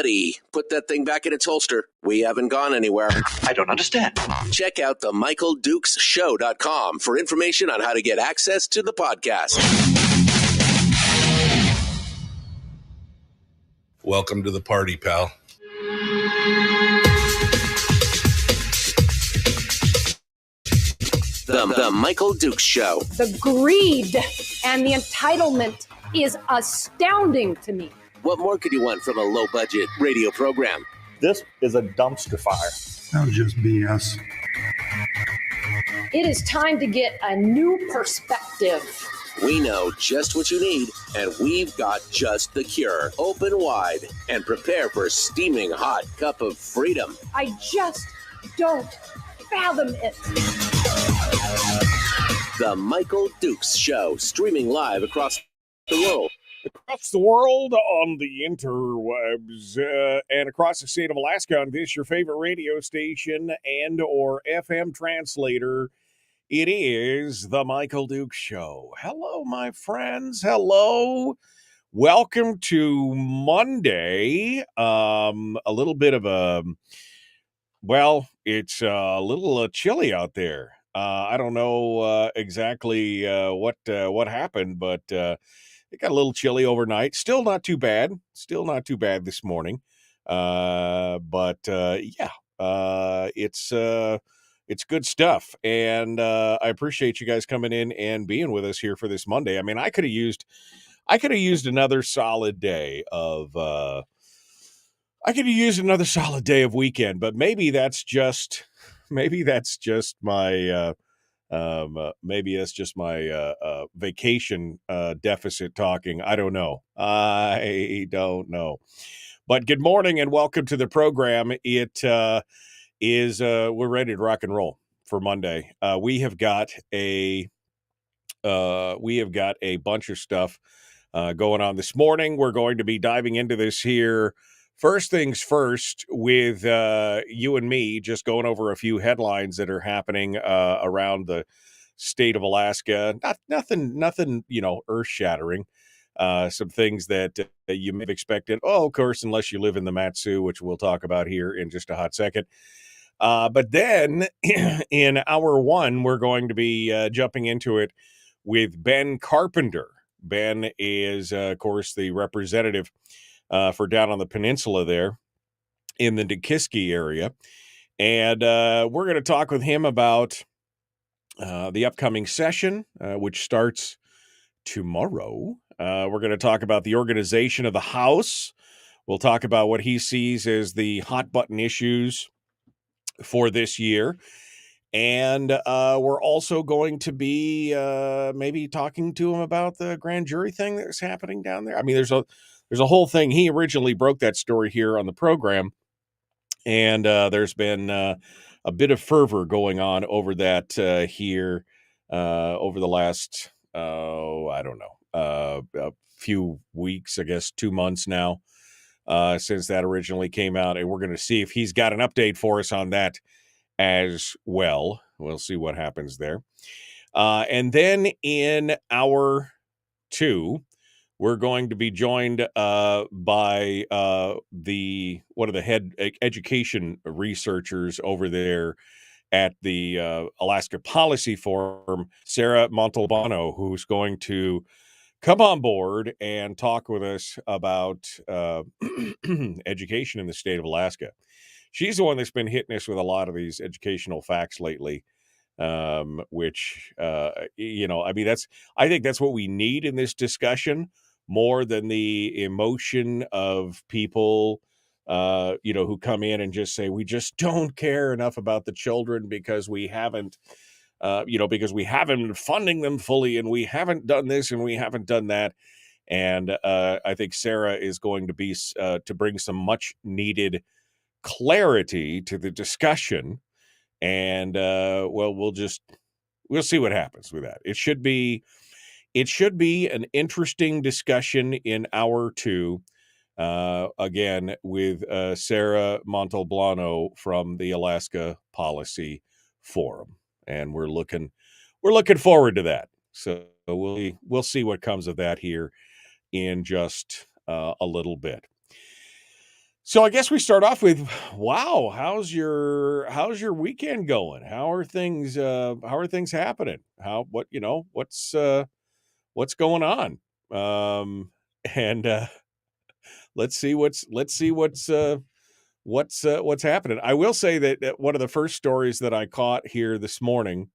buddy, put that thing back in its holster. We haven't gone anywhere. I don't understand. Check out the MichaelDukesShow.com for information on how to get access to the podcast. Welcome to the party, pal. The Michael Dukes Show. The greed and the entitlement is astounding to me. What more could you want from a low-budget radio program? This is a dumpster fire. That was just BS. It is time to get a new perspective. We know just what you need, and we've got just the cure. Open wide and prepare for a steaming hot cup of freedom. I just don't fathom it. The Michael Dukes Show, streaming live across the world. Across the world on the interwebs and across the state of Alaska on this, your favorite radio station and or FM translator. It is the Michael Dukes Show. Hello, my friends. Hello. Welcome to Monday. A little bit of a, well, it's a little chilly out there. I don't know exactly what happened, but it got a little chilly overnight. Still not too bad. Still not too bad this morning. It's good stuff. And I appreciate you guys coming in and being with us here for this Monday. I mean, I could have used another solid day of weekend, but maybe that's just my vacation deficit talking. I don't know. But good morning and welcome to the program. It is we're ready to rock and roll for Monday. We have got a bunch of stuff going on this morning. We're going to be diving into this here. First things first, with you and me, just going over a few headlines that are happening around the state of Alaska. Nothing, earth-shattering. Some things that you may have expected. Oh, of course, unless you live in the Mat-Su, which we'll talk about here in just a hot second. But then in hour one, we're going to be jumping into it with Ben Carpenter. Ben is, of course, the representative for down on the peninsula there in the Nikiski area. And we're going to talk with him about the upcoming session, which starts tomorrow. We're going to talk about the organization of the House. We'll talk about what he sees as the hot button issues for this year. And we're also going to be maybe talking to him about the grand jury thing that's happening down there. I mean, there's a whole thing. He originally broke that story here on the program, and there's been a bit of fervor going on over that here over the last, a few weeks, I guess 2 months now, since that originally came out. And we're going to see if he's got an update for us on that as well. We'll see what happens there. And then in hour two, we're going to be joined by one of the head education researchers over there at the Alaska Policy Forum, Sarah Montalbano, who's going to come on board and talk with us about education in the state of Alaska. She's the one that's been hitting us with a lot of these educational facts lately, which, I think that's what we need in this discussion, more than the emotion of people, who come in and just say, we just don't care enough about the children because we haven't been funding them fully, and we haven't done this and we haven't done that. And I think Sarah is going to be to bring some much needed clarity to the discussion. And we'll see what happens with that. It should be an interesting discussion in hour two, again with Sarah Montalbano from the Alaska Policy Forum, and we're looking forward to that. So we'll see what comes of that here in just a little bit. So I guess we start off with, wow, how's your weekend going? How are things happening? What's going on? Um and let's see what's happening. I will say that one of the first stories that I caught here this morning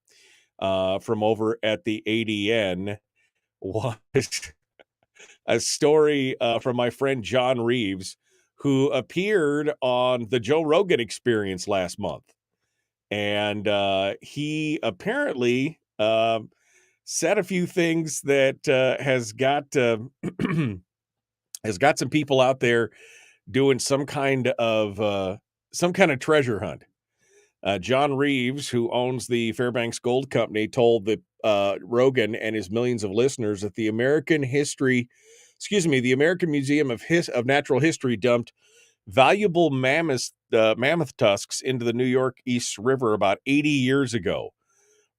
from over at the ADN was a story from my friend John Reeves, who appeared on the Joe Rogan Experience last month. And he apparently said a few things that has got has got some people out there doing some kind of treasure hunt. John Reeves, who owns the Fairbanks Gold Company, told the Rogan and his millions of listeners that the American Museum of Natural History dumped valuable mammoth tusks into the New York East River about 80 years ago,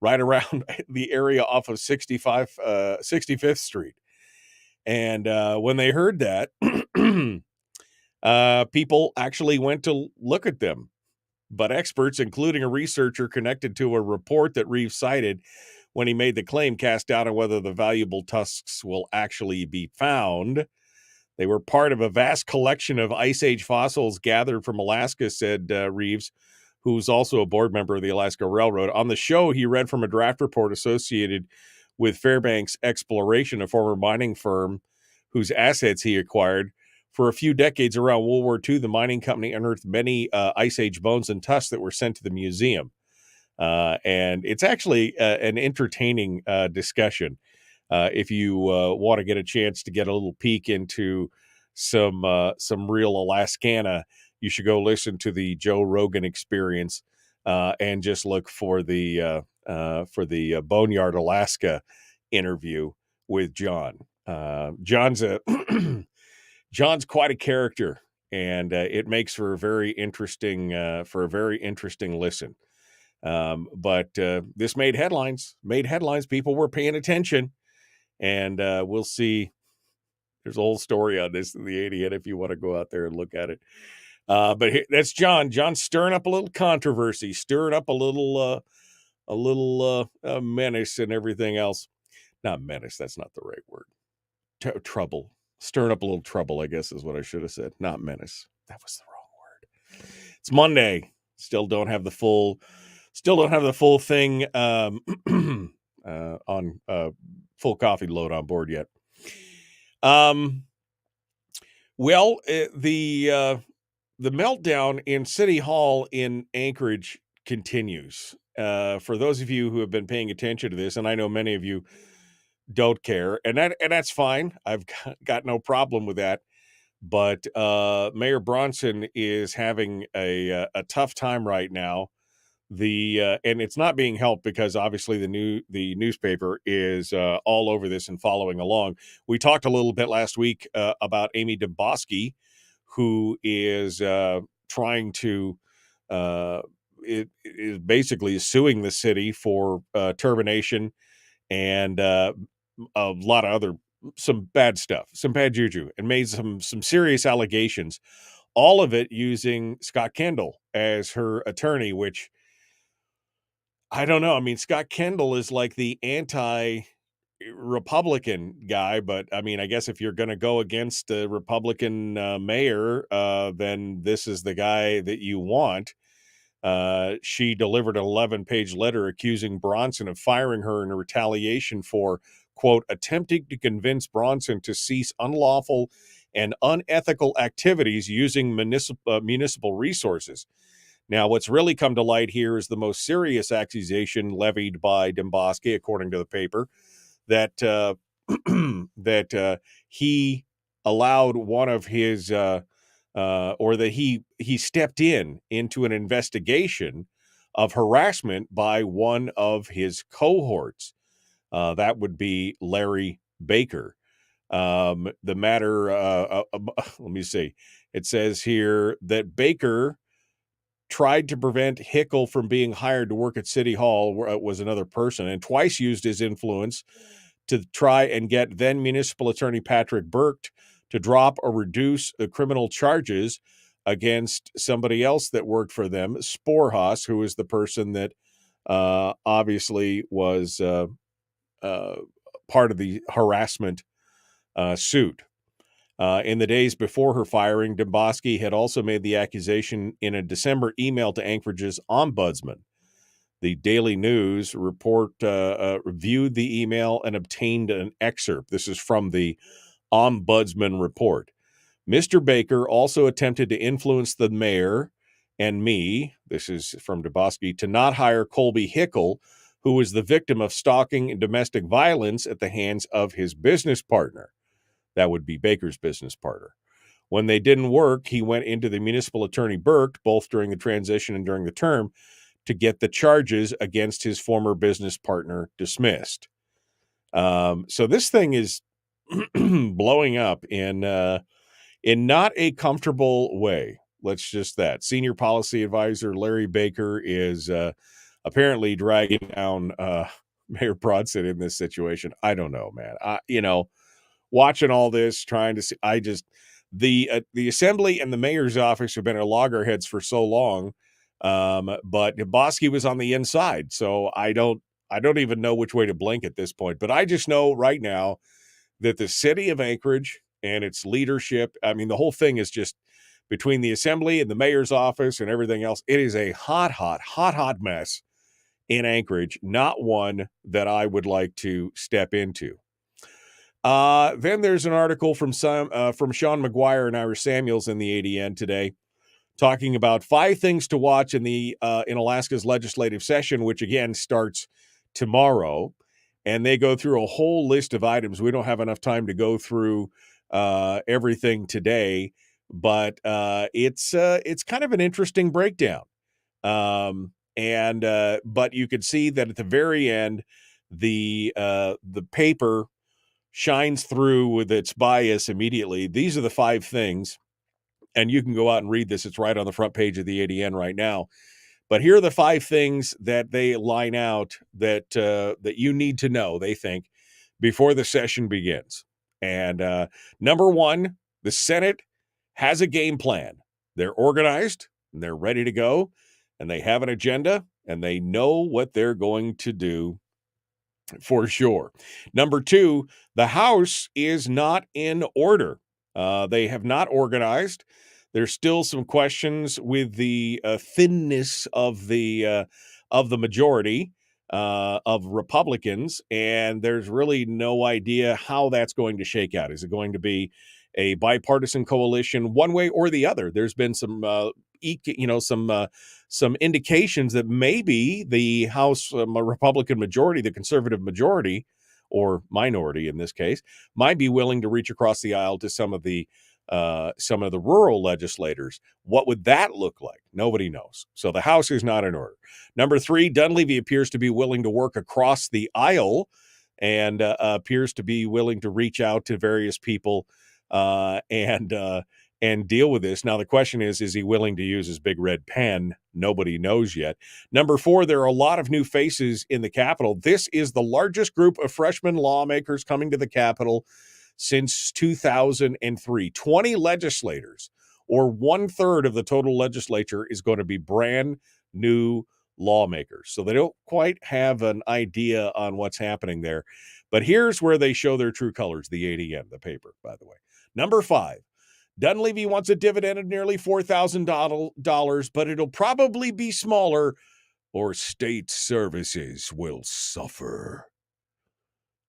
right around the area off of 65th Street. And when they heard that, people actually went to look at them. But experts, including a researcher connected to a report that Reeves cited when he made the claim, cast doubt on whether the valuable tusks will actually be found. They were part of a vast collection of Ice Age fossils gathered from Alaska, said Reeves, who's also a board member of the Alaska Railroad. On the show, he read from a draft report associated with Fairbanks Exploration, a former mining firm whose assets he acquired. For a few decades around World War II, the mining company unearthed many Ice Age bones and tusks that were sent to the museum. And it's actually an entertaining discussion. If you want to get a chance to get a little peek into some real Alaskana, you should go listen to the Joe Rogan Experience and just look for the Boneyard, Alaska interview with John. John's quite a character, and it makes for a very interesting listen. But this made headlines. People were paying attention, and we'll see. There's a whole story on this in the ADN if you want to go out there and look at it. But that's John. John's stirring up a little controversy, stirring up a little menace and everything else. Not menace. That's not the right word. Trouble. Stirring up a little trouble, I guess, is what I should have said. Not menace. That was the wrong word. It's Monday. Still don't have the full thing on full coffee load on board yet. Well, the meltdown in City Hall in Anchorage continues. For those of you who have been paying attention to this, and I know many of you don't care, and that's fine. I've got no problem with that. But Mayor Bronson is having a tough time right now. And it's not being helped because obviously the newspaper is all over this and following along. We talked a little bit last week about Amy Demboski, who is trying to it is basically suing the city for termination and a lot of other, some bad stuff, some bad juju, and made some serious allegations, all of it using Scott Kendall as her attorney, which I don't know. I mean, Scott Kendall is like the anti-Republican guy, but I mean, I guess if you're going to go against a Republican mayor, then this is the guy that you want. She delivered an 11-page letter accusing Bronson of firing her in retaliation for, quote, attempting to convince Bronson to cease unlawful and unethical activities using municipal resources. Now, what's really come to light here is the most serious accusation levied by Demboski, according to the paper, that that he allowed one of his or that he stepped into an investigation of harassment by one of his cohorts. That would be Larry Baker. The matter, let me see. It says here that Baker tried to prevent Hickel from being hired to work at City Hall, where it was another person, and twice used his influence to try and get then municipal attorney Patrick Burke to drop or reduce the criminal charges against somebody else that worked for them, Sporhaus, who is the person that obviously was part of the harassment suit. In the days before her firing, Demboski had also made the accusation in a December email to Anchorage's ombudsman. The Daily News report reviewed the email and obtained an excerpt. This is from the ombudsman report. Mr. Baker also attempted to influence the mayor and me, this is from Demboski, to not hire Colby Hickel, who was the victim of stalking and domestic violence at the hands of his business partner. That would be Baker's business partner. When they didn't work, he went into the municipal attorney Burke, both during the transition and during the term, to get the charges against his former business partner dismissed. So this thing is blowing up in not a comfortable way. Let's just that. Senior policy advisor Larry Baker is apparently dragging down Mayor Bronson in this situation. I don't know, man. Watching all this, trying to see, the assembly and the mayor's office have been at loggerheads for so long. But Demboski was on the inside, so I don't even know which way to blink at this point. But I just know right now that the city of Anchorage and its leadership, I mean, the whole thing is just between the assembly and the mayor's office and everything else. It is a hot mess in Anchorage, not one that I would like to step into. Then there's an article from Sean McGuire and Ira Samuels in the ADN today, talking about 5 things to watch in Alaska's legislative session, which again starts tomorrow. And they go through a whole list of items. We don't have enough time to go through everything today, but it's kind of an interesting breakdown. But you could see that at the very end, the paper shines through with its bias immediately. These are the 5 things. And you can go out and read this. It's right on the front page of the ADN right now. But here are the 5 things that they line out that you need to know, they think, before the session begins. And number 1, the Senate has a game plan. They're organized, and they're ready to go, and they have an agenda, and they know what they're going to do for sure. Number 2, the House is not in order. They have not organized. There's still some questions with the thinness of the majority of Republicans, and there's really no idea how that's going to shake out. Is it going to be a bipartisan coalition one way or the other? There's been some some indications that maybe the House Republican majority, the conservative majority, or minority in this case, might be willing to reach across the aisle to some of the rural legislators. What would that look like? Nobody knows. So the House is not in order. Number 3, Dunleavy appears to be willing to work across the aisle and appears to be willing to reach out to various people and deal with this. Now, the question is he willing to use his big red pen? Nobody knows yet. Number 4, there are a lot of new faces in the Capitol. This is the largest group of freshman lawmakers coming to the Capitol since 2003. 20 legislators, or 1/3 of the total legislature, is going to be brand new lawmakers. So they don't quite have an idea on what's happening there. But here's where they show their true colors, the ADN, the paper, by the way. Number 5, Dunleavy wants a dividend of nearly $4,000, but it'll probably be smaller or state services will suffer.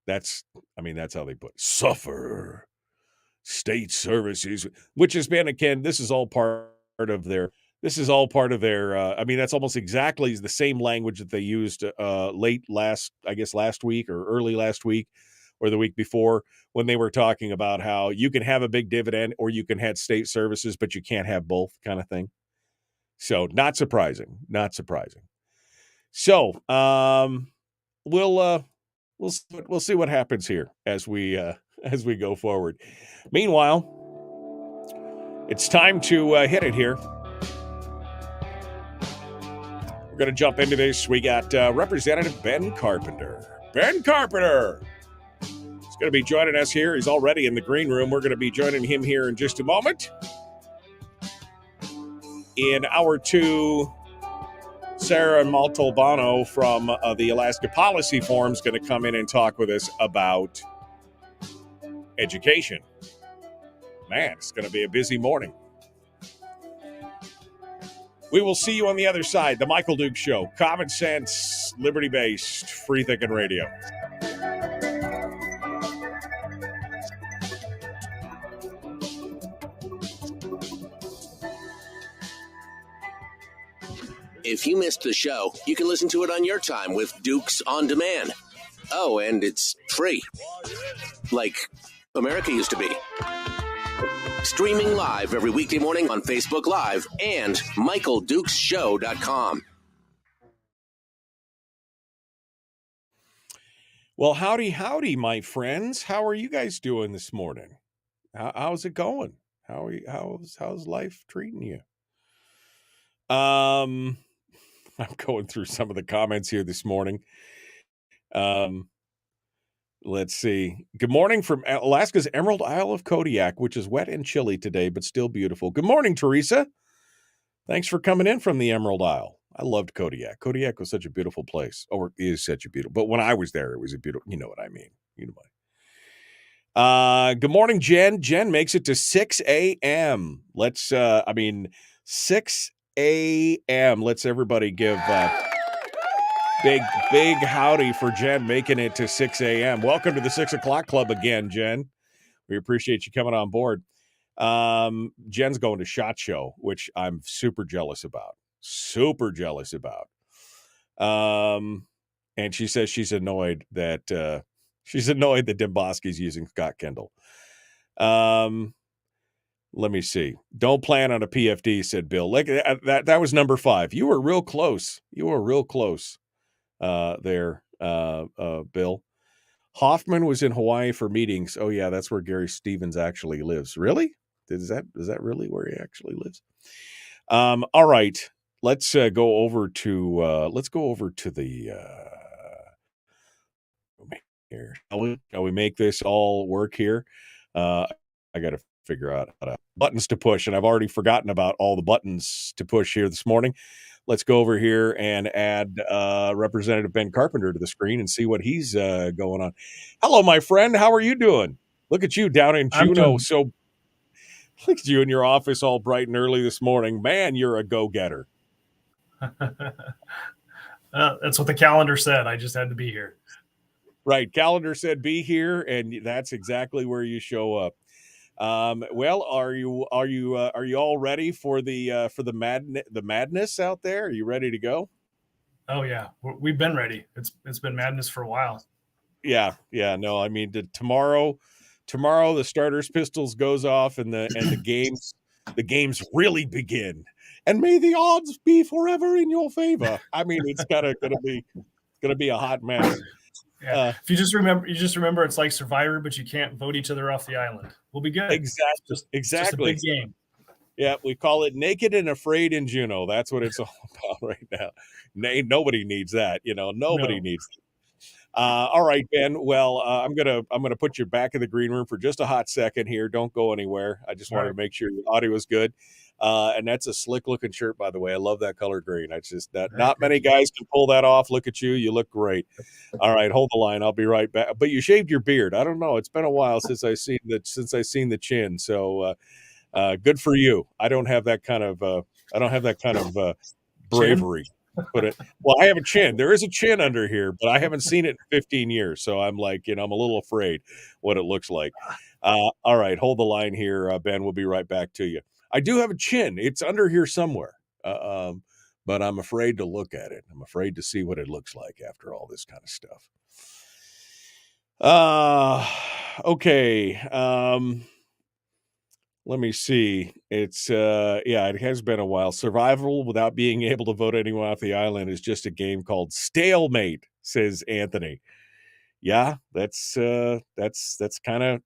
That's how they put it. Suffer. State services, which has been, again, this is all part of their, that's almost exactly the same language that they used last week or early last week or the week before, when they were talking about how you can have a big dividend or you can have state services, but you can't have both, kind of thing. So not surprising. So we'll see what happens here as we go forward. Meanwhile, it's time to hit it here. We're going to jump into this. We got Representative Ben Carpenter. Ben Carpenter is going to be joining us here. He's already in the green room. We're going to be joining him here in just a moment. In hour 2, Sarah Montalbano from the Alaska Policy Forum is going to come in and talk with us about education. Man, it's going to be a busy morning. We will see you on the other side. The Michael Duke Show. Common sense, liberty-based, free-thinking radio. If you missed the show, you can listen to it on your time with Dukes On Demand. Oh, and it's free. Like America used to be. Streaming live every weekday morning on Facebook Live and MichaelDukesShow.com. Well, howdy, my friends. How are you guys doing this morning? How's it going? How's life treating you? I'm going through some of the comments here this morning. Let's see. Good morning from Alaska's Emerald Isle of Kodiak, which is wet and chilly today, but still beautiful. Good morning, Teresa. Thanks for coming in from the Emerald Isle. I loved Kodiak. Kodiak was such a beautiful place, or is such a beautiful. But when I was there, it was a beautiful. You know what I mean. You know what. Good morning, Jen. Jen makes it to 6 a.m. 6 a.m. Let's everybody give. Big howdy for Jen making it to 6 a.m. Welcome to the 6 o'clock club again, Jen. We appreciate you coming on board. Jen's going to SHOT Show, which I'm super jealous about. And she says she's annoyed that Demboski's using Scott Kendall. Let me see. Don't plan on a PFD, said Bill. Like that was number 5. You were real close. There, Bill. Hoffman was in Hawaii for meetings. Oh yeah, that's where Gary Stevens actually lives. Really? Is that really where he actually lives? All right. Let's go over to the here. Shall we make this all work here? I got to figure out how to buttons to push, and I've already forgotten about all the buttons to push here this morning. Let's go over here and add Representative Ben Carpenter to the screen and see what he's going on. Hello, my friend. How are you doing? Look at you down in Juneau. So look at you in your office all bright and early this morning. Man, you're a go-getter. That's what the calendar said. I just had to be here. Right. Calendar said be here, and that's exactly where you show up. Well, are you all ready for the madness out there? Are you ready to go? Oh yeah, we've been ready. It's been madness for a while. Yeah. No, I mean tomorrow the starters pistols goes off and the games really begin. And may the odds be forever in your favor. I mean, it's gonna be a hot mess. Yeah. If you just remember it's like Survivor, but you can't vote each other off the island. We'll be good. Exactly. Just a big game. Yeah, we call it Naked and Afraid in Juneau. That's what it's all about right now. Nobody needs that, Nobody needs that. All right, Ben. Well, I'm gonna put you back in the green room for just a hot second here. Don't go anywhere. I just wanted to make sure your audio is good. And that's a slick looking shirt, by the way. I love that color green. It's just that not many guys can pull that off. Look at you. You look great. All right, hold the line. I'll be right back. But you shaved your beard. I don't know. It's been a while since I seen the chin. So good for you. I don't have that kind of bravery. Well, I have a chin. There is a chin under here, but I haven't seen it in 15 years. So I'm like, I'm a little afraid what it looks like. All right, hold the line here, Ben. We'll be right back to you. I do have a chin. It's under here somewhere, but I'm afraid to look at it. I'm afraid to see what it looks like after all this kind of stuff. Okay. Let me see. It's it has been a while. Survival without being able to vote anyone off the island is just a game called stalemate, says Anthony. Yeah, that's kind of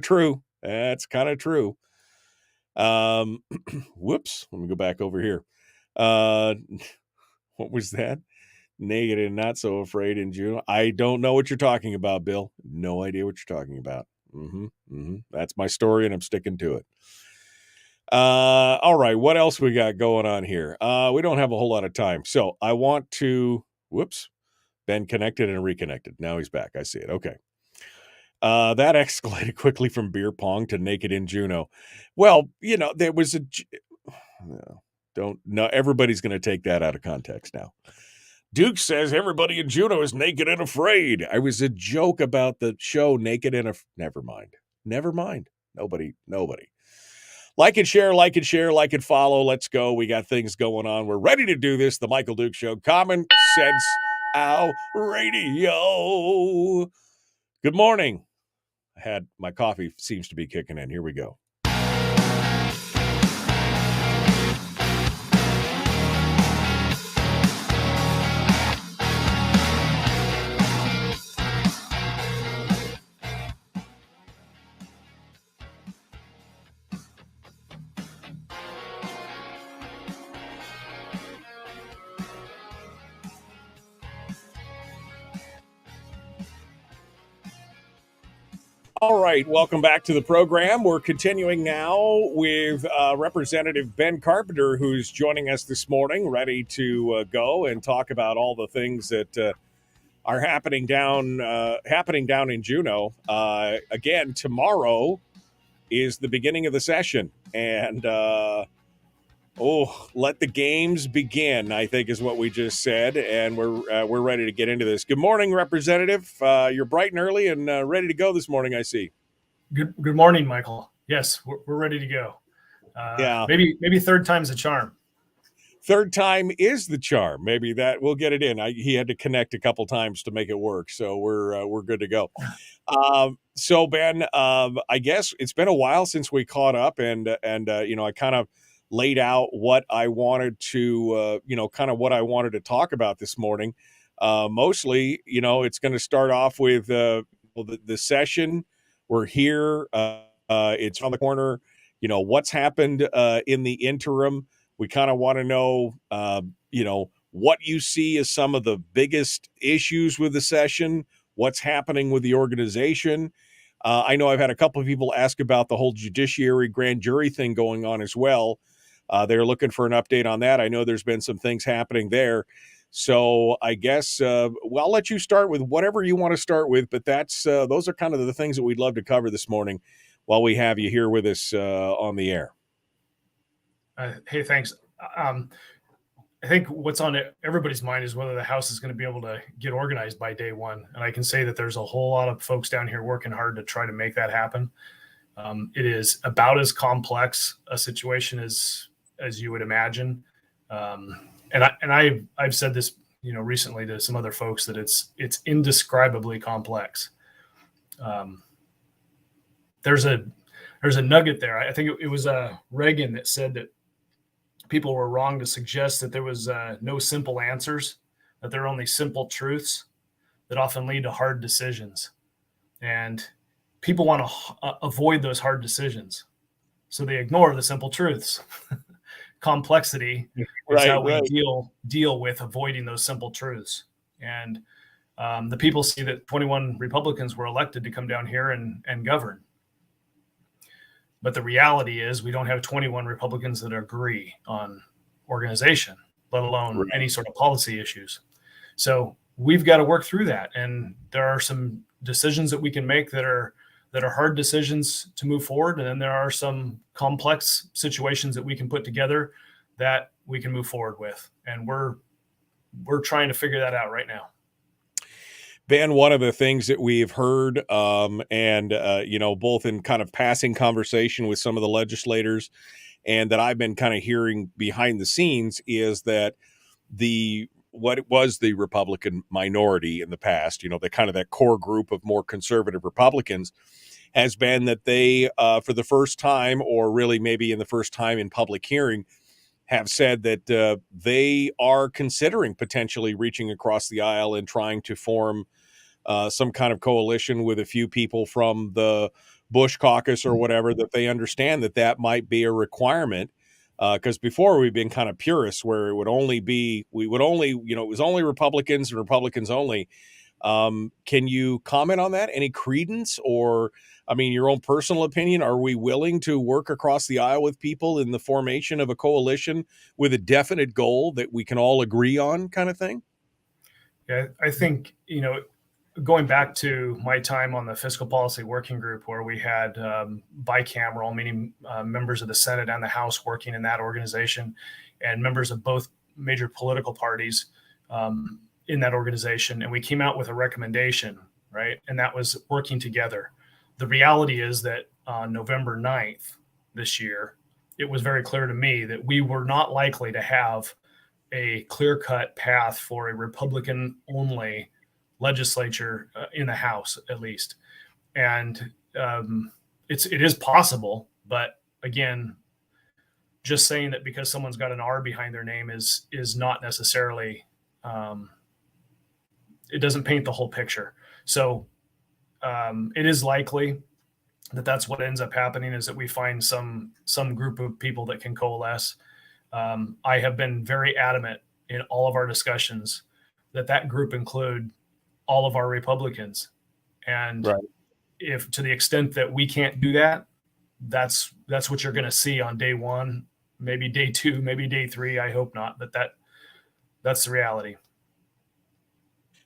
true. That's kind of true. Whoops. Let me go back over here. What was that? Naked and Not So Afraid in June. I don't know what you're talking about, Bill. No idea what you're talking about. That's my story, and I'm sticking to it. All right. What else we got going on here? We don't have a whole lot of time. So I want to, whoops, been connected and reconnected. Now he's back. I see it. Okay. That escalated quickly from beer pong to naked in Juneau. Well, there was no, everybody's going to take that out of context now. Duke says everybody in Juneau is naked and afraid. I was a joke about the show Naked and Never mind. Nobody. Like and share, like and follow. Let's go. We got things going on. We're ready to do this. The Michael Duke Show. Common Sense Ow Radio. Good morning. My coffee seems to be kicking in. Here we go. All right, welcome back to the program. We're continuing now with Representative Ben Carpenter, who's joining us this morning, ready to go and talk about all the things that are happening down in Juneau. Again, tomorrow is the beginning of the session, and let the games begin, I think is what we just said, and we're ready to get into this. Good morning, Representative. You're bright and early and ready to go this morning, I see. Good morning, Michael. Yes, we're ready to go. Yeah. Maybe third time's a charm. Third time is the charm. Maybe that we'll get it in. He had to connect a couple times to make it work, so we're good to go. So Ben, I guess it's been a while since we caught up, and I kind of laid out what I wanted to, what I wanted to talk about this morning. Mostly, it's going to start off with the session. We're here. It's on the corner. What's happened in the interim. We kind of want to know, what you see as some of the biggest issues with the session, what's happening with the organization. I know I've had a couple of people ask about the whole judiciary grand jury thing going on as well. They're looking for an update on that. I know there's been some things happening there. So I guess, I'll let you start with whatever you want to start with, but those are kind of the things that we'd love to cover this morning while we have you here with us on the air. Hey, thanks. I think what's on everybody's mind is whether the House is going to be able to get organized by day one. And I can say that there's a whole lot of folks down here working hard to try to make that happen. It is about as complex a situation as you would imagine. And I've said this, recently to some other folks that it's indescribably complex. There's a nugget there. I think it was Reagan that said that people were wrong to suggest that there was no simple answers, that there are only simple truths that often lead to hard decisions. And people want to avoid those hard decisions. So they ignore the simple truths. Complexity is how we deal with avoiding those simple truths. And the people see that 21 Republicans were elected to come down here and govern. But the reality is we don't have 21 Republicans that agree on organization, let alone any sort of policy issues. So we've got to work through that. And there are some decisions that we can make that are hard decisions to move forward. And then there are some complex situations that we can put together that we can move forward with. And we're trying to figure that out right now. Ben, one of the things that we've heard, both in kind of passing conversation with some of the legislators and that I've been kind of hearing behind the scenes is that what it was the Republican minority in the past, the kind of that core group of more conservative Republicans has been that they, for the first time, or really maybe in the first time in public hearing, have said that they are considering potentially reaching across the aisle and trying to form some kind of coalition with a few people from the Bush caucus or whatever, that they understand that might be a requirement. Because before we've been kind of purists where it was only Republicans and Republicans only. Can you comment on that? Any credence or, I mean, your own personal opinion? Are we willing to work across the aisle with people in the formation of a coalition with a definite goal that we can all agree on, kind of thing? Yeah, I think, going back to my time on the fiscal policy working group, where we had bicameral, meaning members of the Senate and the House working in that organization, and members of both major political parties in that organization. And we came out with a recommendation, right? And that was working together. The reality is that on November 9th this year, it was very clear to me that we were not likely to have a clear-cut path for a Republican-only legislature in the House, at least. And it is possible, but again, just saying that because someone's got an R behind their name is not necessarily, it doesn't paint the whole picture. So it is likely that that's what ends up happening, is that we find some group of people that can coalesce. I have been very adamant in all of our discussions that group include all of our Republicans. And Right. if, to the extent that we can't do that, that's what you're going to see on day one, maybe day two, maybe day three. I hope not, but that's the reality.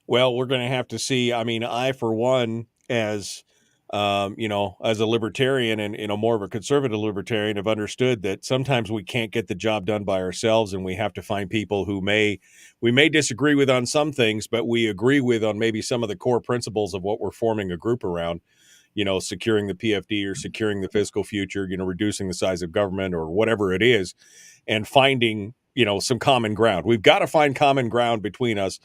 Well, we're going to have to see. I mean, I, for one, as as a libertarian and more of a conservative libertarian, have understood that sometimes we can't get the job done by ourselves, and we have to find people who we may disagree with on some things, but we agree with on maybe some of the core principles of what we're forming a group around. Securing the PFD or securing the fiscal future, reducing the size of government or whatever it is, and finding, some common ground. We've got to find common ground between us.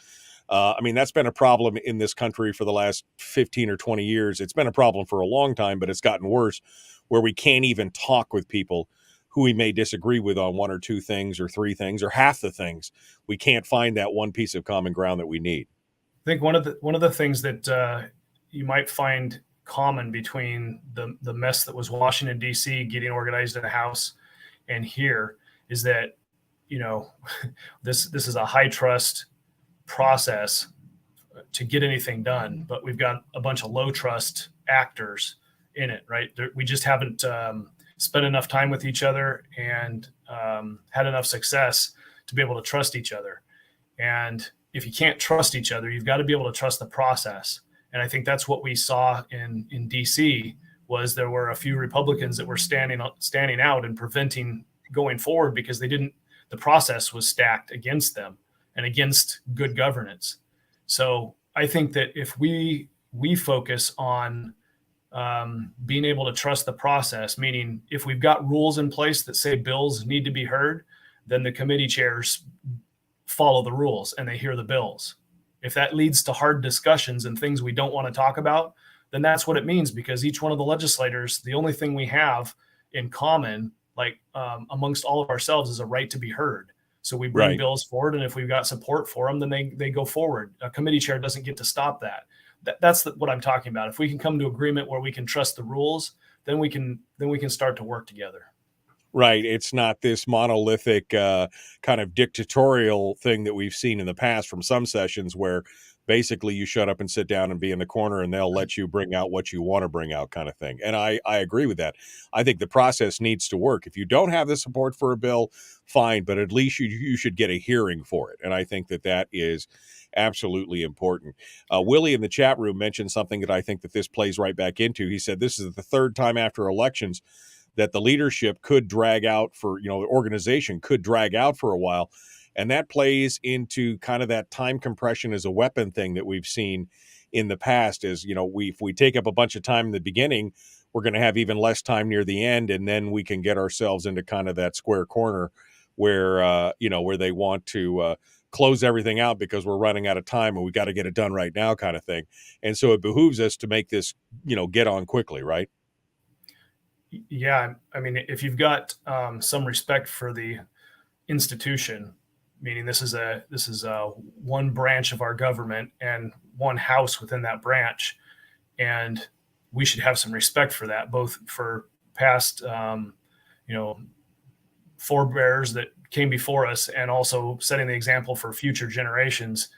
I mean, that's been a problem in this country for the last 15 or 20 years. It's been a problem for a long time, but it's gotten worse, where we can't even talk with people who we may disagree with on one or two things or three things or half the things. We can't find that one piece of common ground that we need. I think one of the things that you might find common between the mess that was Washington, D.C. getting organized in the House and here is that, this is a high trust process to get anything done, but we've got a bunch of low trust actors in it, right? We just haven't spent enough time with each other and had enough success to be able to trust each other. And if you can't trust each other, you've got to be able to trust the process. And I think that's what we saw in DC was there were a few Republicans that were standing out and preventing going forward because the process was stacked against them and against good governance. So I think that if we focus on being able to trust the process, meaning if we've got rules in place that say bills need to be heard, then the committee chairs follow the rules and they hear the bills. If that leads to hard discussions and things we don't want to talk about, then that's what it means, because each one of the legislators, the only thing we have in common, like amongst all of ourselves, is a right to be heard. So we bring bills forward, and if we've got support for them, then they go forward. A committee chair doesn't get to stop that. That's what I'm talking about. If we can come to agreement where we can trust the rules, then we can start to work together. Right. It's not this monolithic kind of dictatorial thing that we've seen in the past from some sessions where basically you shut up and sit down and be in the corner and they'll let you bring out what you want to bring out, kind of thing. And I agree with that. I think the process needs to work. If you don't have the support for a bill, fine, but at least you should get a hearing for it. And I think that is absolutely important. Willie in the chat room mentioned something that I think that this plays right back into. He said this is the third time after elections that the leadership could drag out for, the organization could drag out for a while. And that plays into kind of that time compression as a weapon thing that we've seen in the past is, if we take up a bunch of time in the beginning, we're going to have even less time near the end. And then we can get ourselves into kind of that square corner where, where they want to close everything out because we're running out of time and we got to get it done right now, kind of thing. And so it behooves us to make this, get on quickly, right? Yeah. I mean, if you've got some respect for the institution, meaning this is one branch of our government and one house within that branch, and we should have some respect for that, both for past, forebears that came before us, and also setting the example for future generations.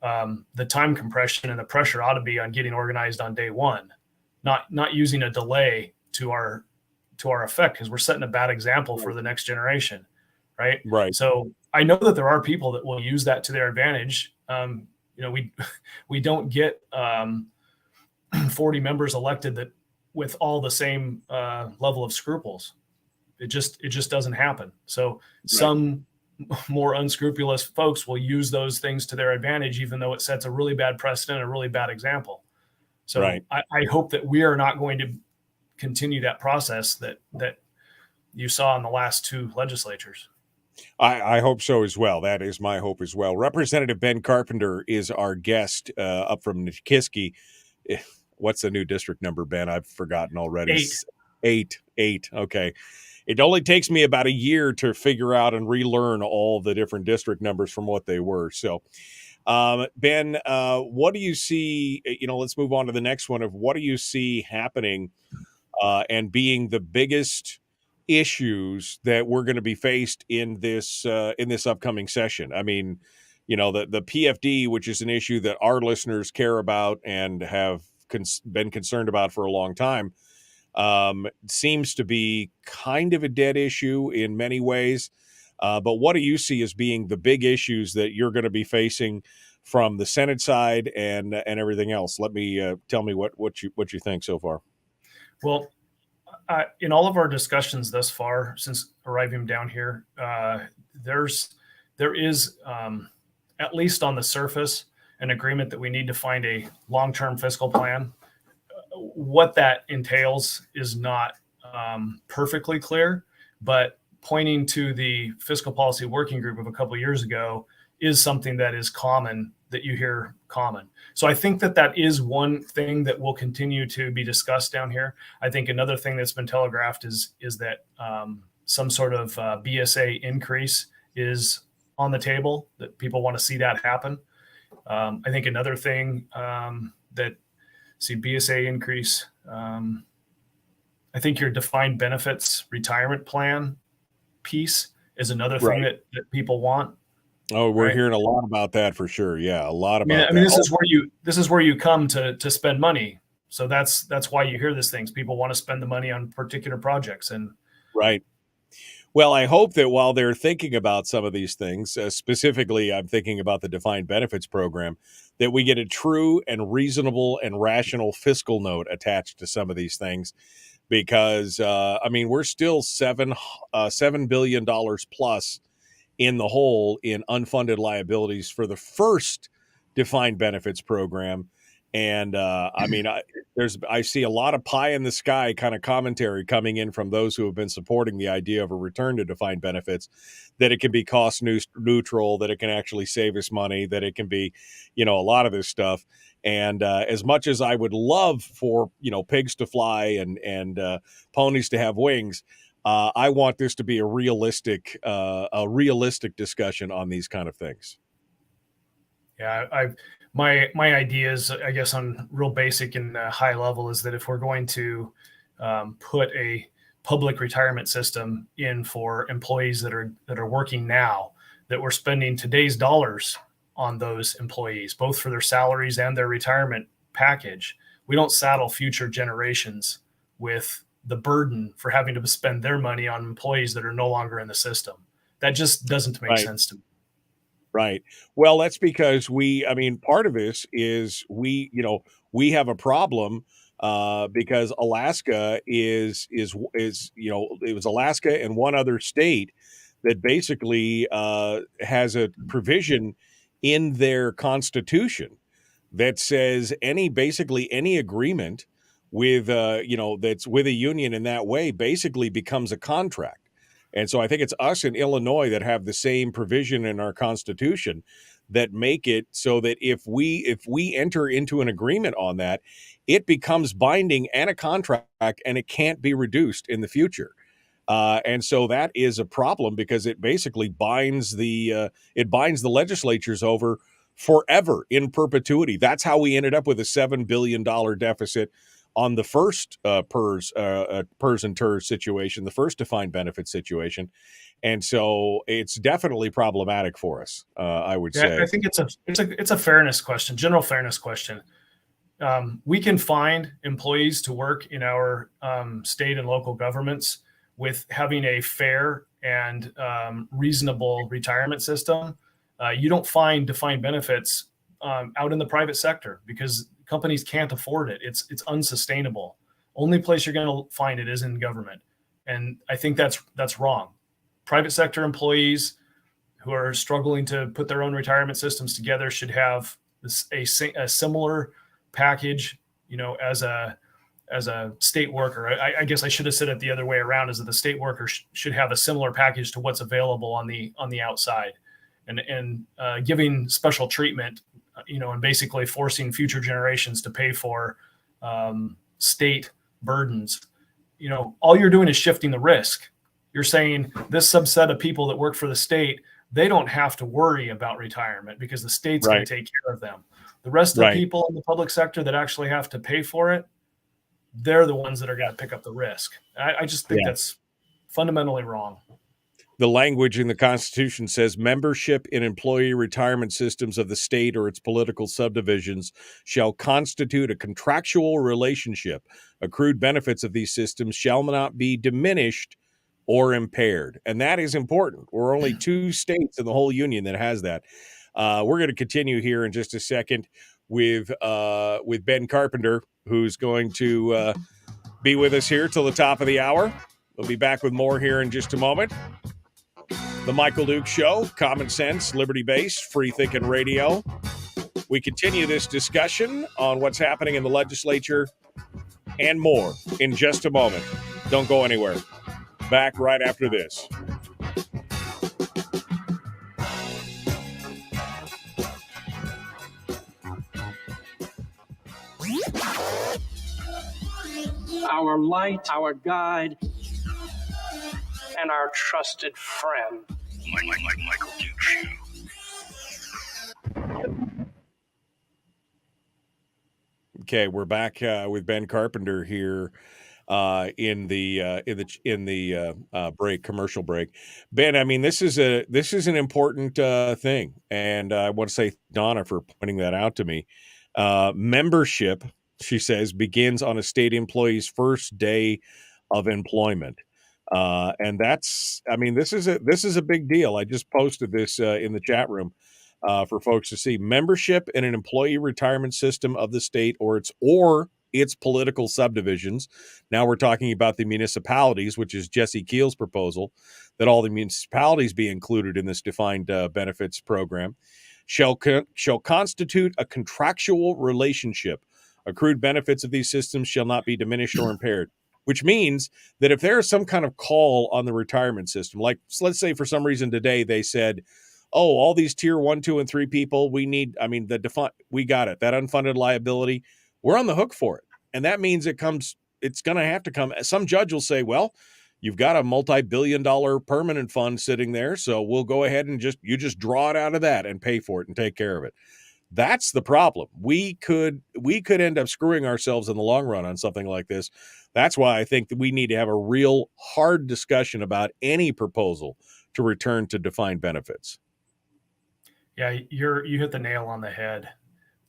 the time compression and the pressure ought to be on getting organized on day one, not using a delay to our effect, because we're setting a bad example for the next generation, right? Right. So I know that there are people that will use that to their advantage. We don't get 40 members elected that with all the same level of scruples. It just doesn't happen. So some more unscrupulous folks will use those things to their advantage, even though it sets a really bad precedent, a really bad example. So I hope that we are not going to continue that process that you saw in the last two legislatures. I hope so as well. That is my hope as well. Representative Ben Carpenter is our guest up from Nikiski. What's the new district number, Ben? I've forgotten already. 8. Okay. It only takes me about a year to figure out and relearn all the different district numbers from what they were. So, Ben, what do you see? Let's move on to the next one of what do you see happening and being the biggest issues that we're going to be faced in this upcoming session. I mean, the PFD, which is an issue that our listeners care about and have been concerned about for a long time, seems to be kind of a dead issue in many ways. But what do you see as being the big issues that you're going to be facing from the Senate side and everything else? Let me tell me what you think so far. Well, in all of our discussions thus far, since arriving down here, there is at least on the surface an agreement that we need to find a long-term fiscal plan. What that entails is not perfectly clear, but pointing to the fiscal policy working group of a couple of years ago is something that is common, that you hear common. So I think that is one thing that will continue to be discussed down here. I think another thing that's been telegraphed is that some sort of BSA increase is on the table, that people want to see that happen. I think another thing BSA increase. I think your defined benefits retirement plan piece is another thing that people want. Oh, we're hearing a lot about that for sure. Yeah, a lot about that. I mean, this is where you come to spend money. So that's why you hear these things. People want to spend the money on particular projects. And right. Well, I hope that while they're thinking about some of these things, specifically, I'm thinking about the defined benefits program, that we get a true and reasonable and rational fiscal note attached to some of these things, because we're still $7 billion plus in the hole in unfunded liabilities for the first defined benefits program. And I see a lot of pie in the sky kind of commentary coming in from those who have been supporting the idea of a return to defined benefits, that it can be cost neutral, that it can actually save us money, that it can be, a lot of this stuff. And as much as I would love for, pigs to fly and ponies to have wings, I want this to be a realistic discussion on these kind of things. Yeah, my ideas, I guess, on real basic and high level, is that if we're going to put a public retirement system in for employees that are working now, that we're spending today's dollars on those employees, both for their salaries and their retirement package. We don't saddle future generations with the burden for having to spend their money on employees that are no longer in the system. That just doesn't make sense to me. Right. Well, that's because part of this is we have a problem because Alaska it was Alaska and one other state that basically has a provision in their constitution that says any agreement with that's with a union in that way basically becomes a contract. And so I think it's us in Illinois that have the same provision in our constitution that make it so that if we enter into an agreement on that, it becomes binding and a contract, and it can't be reduced in the future. And so that is a problem, because it basically binds the legislatures over forever, in perpetuity. That's how we ended up with a $7 billion deficit on the first PERS and TERS situation, the first defined benefit situation. And so it's definitely problematic for us, I would say. I think it's a fairness question, general fairness question. We can find employees to work in our state and local governments with having a fair and reasonable retirement system. You don't find defined benefits out in the private sector because companies can't afford it. It's unsustainable. Only place you're going to find it is in government. And I think that's wrong. Private sector employees who are struggling to put their own retirement systems together should have a similar package, as a state worker. I guess I should have said it the other way around, is that the state worker should have a similar package to what's available on the outside, and giving special treatment, and basically forcing future generations to pay for state burdens. All you're doing is shifting the risk. You're saying this subset of people that work for the state, they don't have to worry about retirement because the state's going to take care of them. The rest of the people in the public sector that actually have to pay for it, they're the ones that are going to pick up the risk. I just think that's fundamentally wrong. The language in the Constitution says membership in employee retirement systems of the state or its political subdivisions shall constitute a contractual relationship. Accrued benefits of these systems shall not be diminished or impaired. And that is important. We're only 2 states in the whole union that has that. We're going to continue here in just a second with Ben Carpenter, who's going to be with us here till the top of the hour. We'll be back with more here in just a moment. The Michael Duke Show, common sense, liberty-based, free-thinking radio. We continue this discussion on what's happening in the legislature and more in just a moment. Don't go anywhere. Back right after this. Our light, our guide, and our trusted friend. Michael Duke Show. Okay, we're back with Ben Carpenter here in the commercial break. Ben, I mean, this is an important thing, and I want to say Donna for pointing that out to me. Membership, she says, begins on a state employee's first day of employment. And that's, I mean, this is a big deal. I just posted this in the chat room for folks to see. Membership in an employee retirement system of the state or its political subdivisions. Now we're talking about the municipalities, which is Jesse Keel's proposal, that all the municipalities be included in this defined benefits program, shall constitute a contractual relationship. Accrued benefits of these systems shall not be diminished or impaired. Which means that if there is some kind of call on the retirement system, like let's say for some reason today they said, oh, all these tier 1, 2, and 3 people, we got it. That unfunded liability, we're on the hook for it. And that means it's going to have to come. Some judge will say, well, you've got a multi-billion-dollar permanent fund sitting there, so we'll go ahead and just draw it out of that and pay for it and take care of it. That's the problem. We could end up screwing ourselves in the long run on something like this. That's why I think that we need to have a real hard discussion about any proposal to return to defined benefits. Yeah, you hit the nail on the head.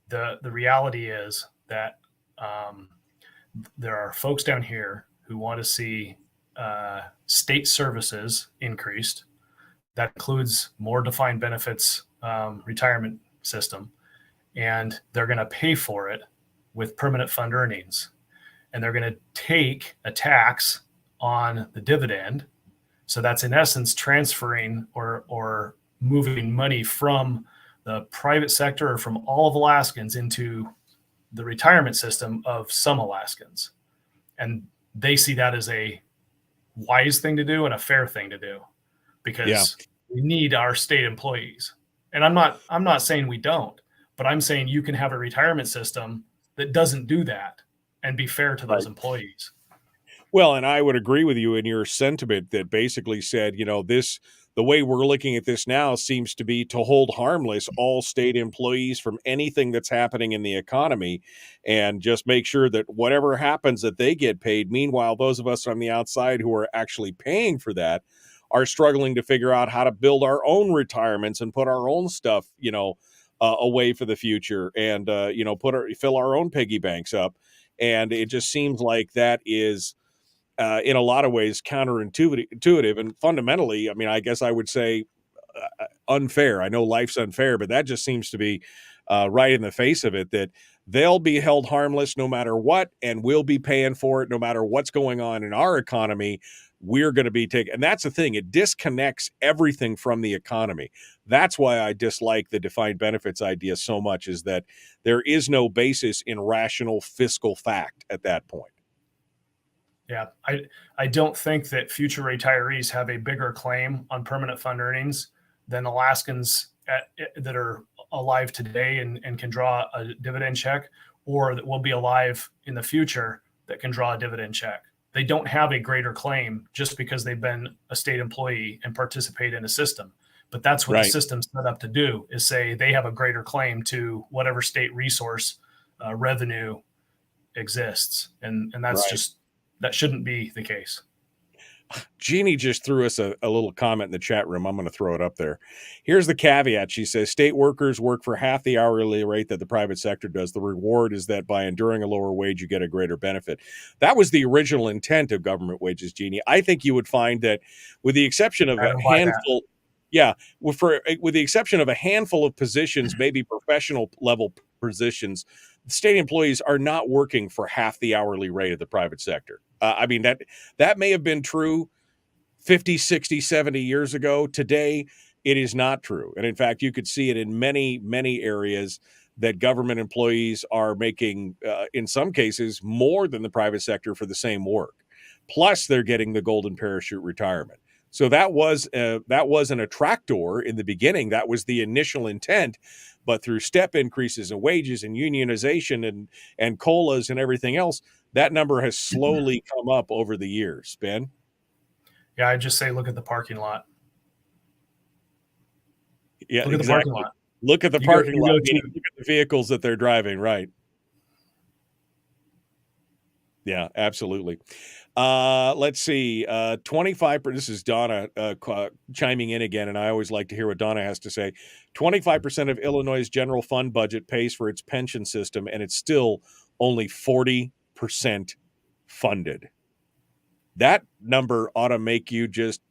The reality is that there are folks down here who want to see state services increased. That includes more defined benefits retirement system. And they're going to pay for it with permanent fund earnings. And they're going to take a tax on the dividend. So that's in essence transferring or moving money from the private sector or from all of Alaskans into the retirement system of some Alaskans. And they see that as a wise thing to do and a fair thing to do because we need our state employees. And I'm not saying we don't. But I'm saying you can have a retirement system that doesn't do that and be fair to those employees. Well, and I would agree with you in your sentiment that basically said, this the way we're looking at this now seems to be to hold harmless all state employees from anything that's happening in the economy, and just make sure that whatever happens that they get paid. Meanwhile, those of us on the outside who are actually paying for that are struggling to figure out how to build our own retirements and put our own stuff, away for the future, and fill our own piggy banks up. And it just seems like that is in a lot of ways counterintuitive and fundamentally, I mean, I guess I would say unfair. I know life's unfair, but that just seems to be right in the face of it, that they'll be held harmless no matter what, and we'll be paying for it no matter what's going on in our economy. We're going to be taking, and that's the thing, it disconnects everything from the economy. That's why I dislike the defined benefits idea so much, is that there is no basis in rational fiscal fact at that point. Yeah, I don't think that future retirees have a bigger claim on permanent fund earnings than Alaskans that are alive today and can draw a dividend check, or that will be alive in the future that can draw a dividend check. They don't have a greater claim just because they've been a state employee and participate in a system. But that's what the system's set up to do, is say they have a greater claim to whatever state resource revenue exists. And that's just, that shouldn't be the case. Jeannie just threw us a little comment in the chat room. I'm going to throw it up there. Here's the caveat. She says, state workers work for half the hourly rate that the private sector does. The reward is that by enduring a lower wage, you get a greater benefit. That was the original intent of government wages, Jeannie. I think you would find that, with the exception of a handful, with the exception of a handful of positions, maybe professional level positions, state employees are not working for half the hourly rate of the private sector. I mean, that may have been true 50, 60, 70 years ago. Today, it is not true. And in fact, you could see it in many, many areas that government employees are making, in some cases, more than the private sector for the same work. Plus, they're getting the golden parachute retirement. So that was an attractor in the beginning. That was the initial intent. But through step increases in wages and unionization and COLAs and everything else, that number has slowly come up over the years. Ben? Yeah, I'd just say look at the parking lot. Yeah, look at the parking lot. Look at the parking lot. Look at the vehicles that they're driving, right? Yeah, absolutely. Let's see. 25%. This is Donna chiming in again, and I always like to hear what Donna has to say. 25% of Illinois' general fund budget pays for its pension system, and it's still only 40% funded. That number ought to make you just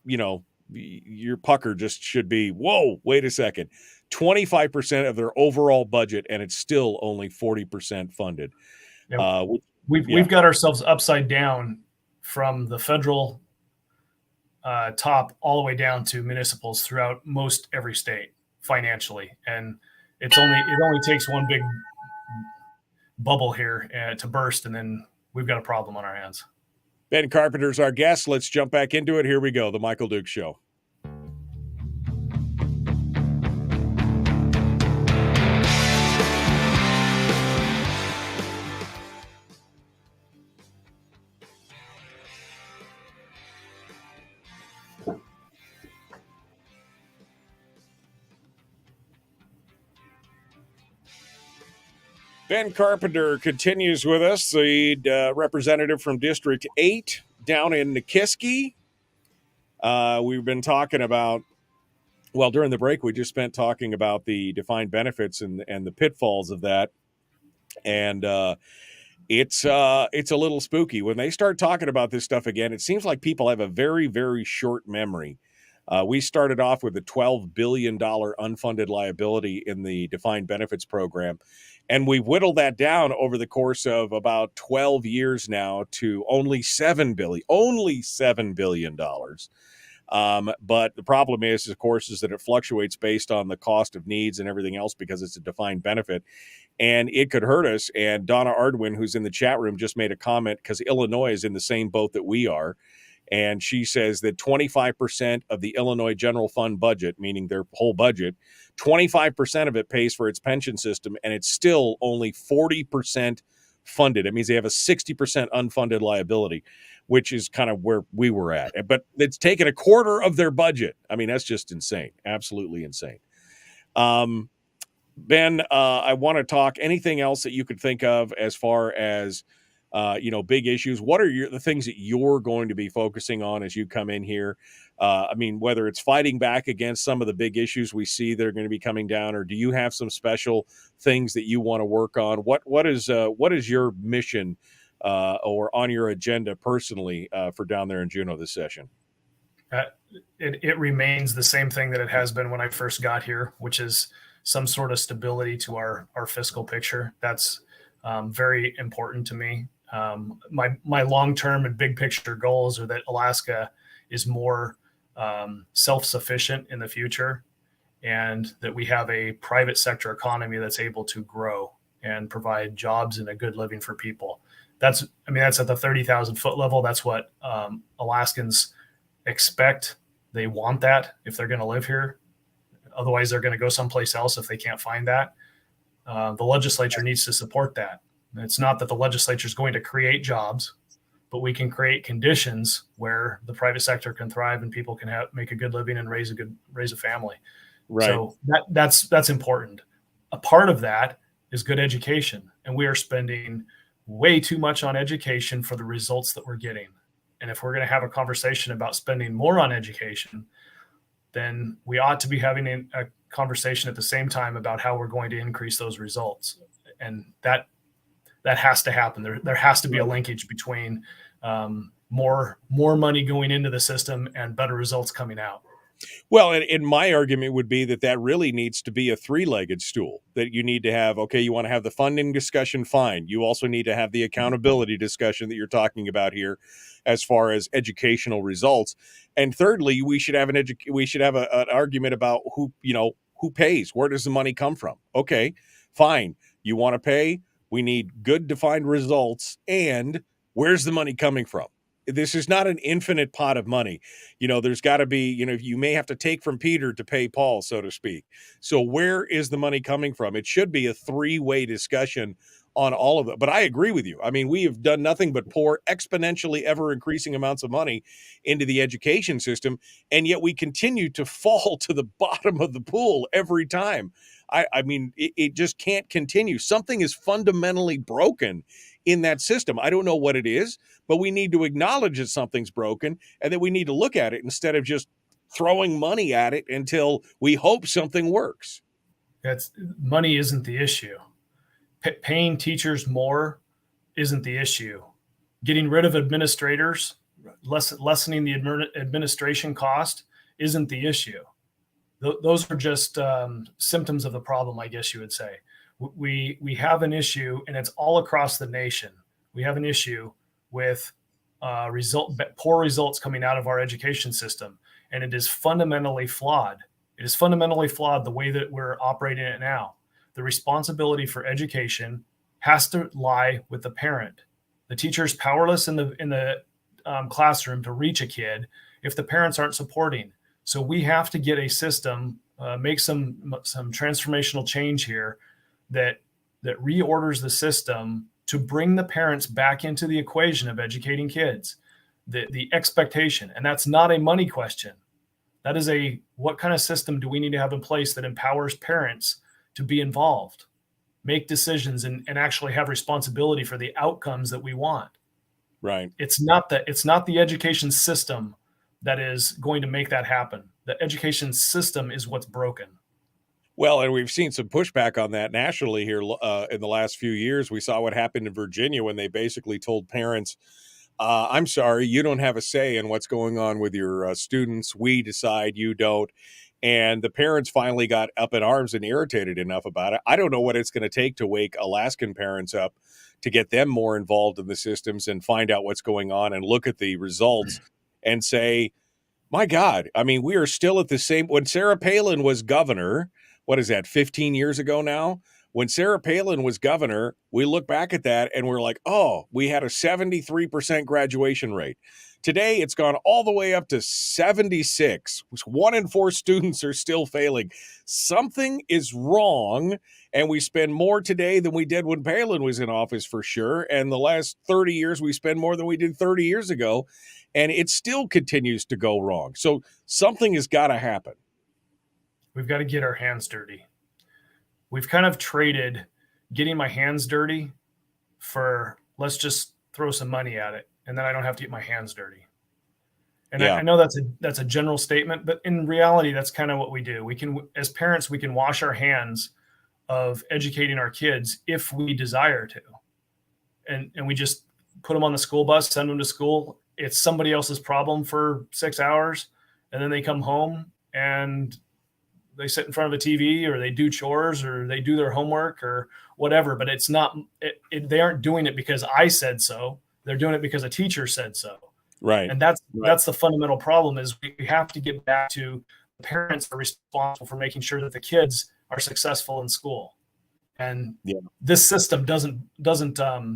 your pucker just should be, whoa, wait a second. 25% of their overall budget, and it's still only 40% funded. Yep. We've got ourselves upside down from the federal top all the way down to municipals throughout most every state financially, and it only takes one big bubble here to burst, and then we've got a problem on our hands. Ben Carpenter's our guest. Let's jump back into it. Here we go. The Michael Dukes Show. Ben Carpenter continues with us, the representative from District 8 down in Nikiski. We've been talking about, well, during the break, we just spent talking about the defined benefits and the pitfalls of that. And it's a little spooky. When they start talking about this stuff again, it seems like people have a very, very short memory. We started off with a $12 billion unfunded liability in the defined benefits program. And we whittled that down over the course of about 12 years now to only $7 billion. But the problem is, of course, is that it fluctuates based on the cost of needs and everything else because it's a defined benefit. And it could hurt us. And Donna Ardwin, who's in the chat room, just made a comment because Illinois is in the same boat that we are. And she says that 25% of the Illinois general fund budget, meaning their whole budget, 25% of it pays for its pension system, and it's still only 40% funded. It means they have a 60% unfunded liability, which is kind of where we were at. But it's taken a quarter of their budget. I mean, that's just insane. Absolutely insane. Ben, I want to talk anything else that you could think of as far as, big issues. What are the things that you're going to be focusing on as you come in here? I mean, whether it's fighting back against some of the big issues we see that are going to be coming down, or do you have some special things that you want to work on? What is your mission or on your agenda personally for down there in Juneau this session? It remains the same thing that it has been when I first got here, which is some sort of stability to our fiscal picture. That's very important to me. My long-term and big picture goals are that Alaska is more self-sufficient in the future, and that we have a private sector economy that's able to grow and provide jobs and a good living for people. That's at the 30,000 foot level. That's what Alaskans expect. They want that if they're going to live here. Otherwise, they're going to go someplace else if they can't find that. The legislature needs to support that. And it's not that the legislature is going to create jobs, but we can create conditions where the private sector can thrive and people can make a good living and raise a family. Right. So that's important. A part of that is good education, and we are spending way too much on education for the results that we're getting. And if we're going to have a conversation about spending more on education, then we ought to be having a conversation at the same time about how we're going to increase those results. And that has to happen. There has to be a linkage between more money going into the system and better results coming out. Well, and my argument would be that really needs to be a three-legged stool, that you need to have, okay, you want to have the funding discussion, fine. You also need to have the accountability discussion that you're talking about here as far as educational results. And thirdly, we should have an argument about who pays. Where does the money come from? Okay, fine. You want to pay? We need good defined results. And where's the money coming from? This is not an infinite pot of money. There's got to be, you may have to take from Peter to pay Paul, so to speak. So where is the money coming from? It should be a three-way discussion on all of it. But I agree with you. I mean, we have done nothing but pour exponentially ever increasing amounts of money into the education system, and yet we continue to fall to the bottom of the pool every time. I mean, it just can't continue. Something is fundamentally broken in that system. I don't know what it is, but we need to acknowledge that something's broken and that we need to look at it instead of just throwing money at it until we hope something works. Money isn't the issue. Paying teachers more isn't the issue. Getting rid of administrators, lessening the administration cost isn't the issue. Those are just symptoms of the problem, I guess you would say. We have an issue, and it's all across the nation. We have an issue with poor results coming out of our education system, and it is fundamentally flawed. It is fundamentally flawed the way that we're operating it now. The responsibility for education has to lie with the parent. The teacher is powerless in the classroom to reach a kid if the parents aren't supporting. So we have to get a system, make some transformational change here that reorders the system to bring the parents back into the equation of educating kids. The expectation, and that's not a money question. That is what kind of system do we need to have in place that empowers parents to be involved, make decisions, and actually have responsibility for the outcomes that we want. Right. It's not the education system that is going to make that happen. The education system is what's broken. Well, and we've seen some pushback on that nationally here in the last few years. We saw what happened in Virginia when they basically told parents, I'm sorry, you don't have a say in what's going on with your students. We decide, you don't. And the parents finally got up in arms and irritated enough about it. I don't know what it's going to take to wake Alaskan parents up to get them more involved in the systems and find out what's going on and look at the results and say, my God, I mean, we are still at the same. When Sarah Palin was governor, what is that, 15 years ago now? When Sarah Palin was governor, we look back at that and we're like, oh, we had a 73% graduation rate. Today, it's gone all the way up to 76. 1 in 4 students are still failing. Something is wrong, and we spend more today than we did when Palin was in office for sure. And the last 30 years, we spend more than we did 30 years ago, and it still continues to go wrong. So something has got to happen. We've got to get our hands dirty. We've kind of traded getting my hands dirty for let's just throw some money at it, and then I don't have to get my hands dirty. And I know that's a general statement, but in reality, that's kind of what we do. We can, as parents, we can wash our hands of educating our kids if we desire to. And we just put them on the school bus, send them to school. It's somebody else's problem for 6 hours. And then they come home and they sit in front of a TV, or they do chores, or they do their homework, or whatever. But it's not, they aren't doing it because I said so. They're doing it because a teacher said so. Right. And that's the fundamental problem, is we have to get back to the parents are responsible for making sure that the kids are successful in school. And this system doesn't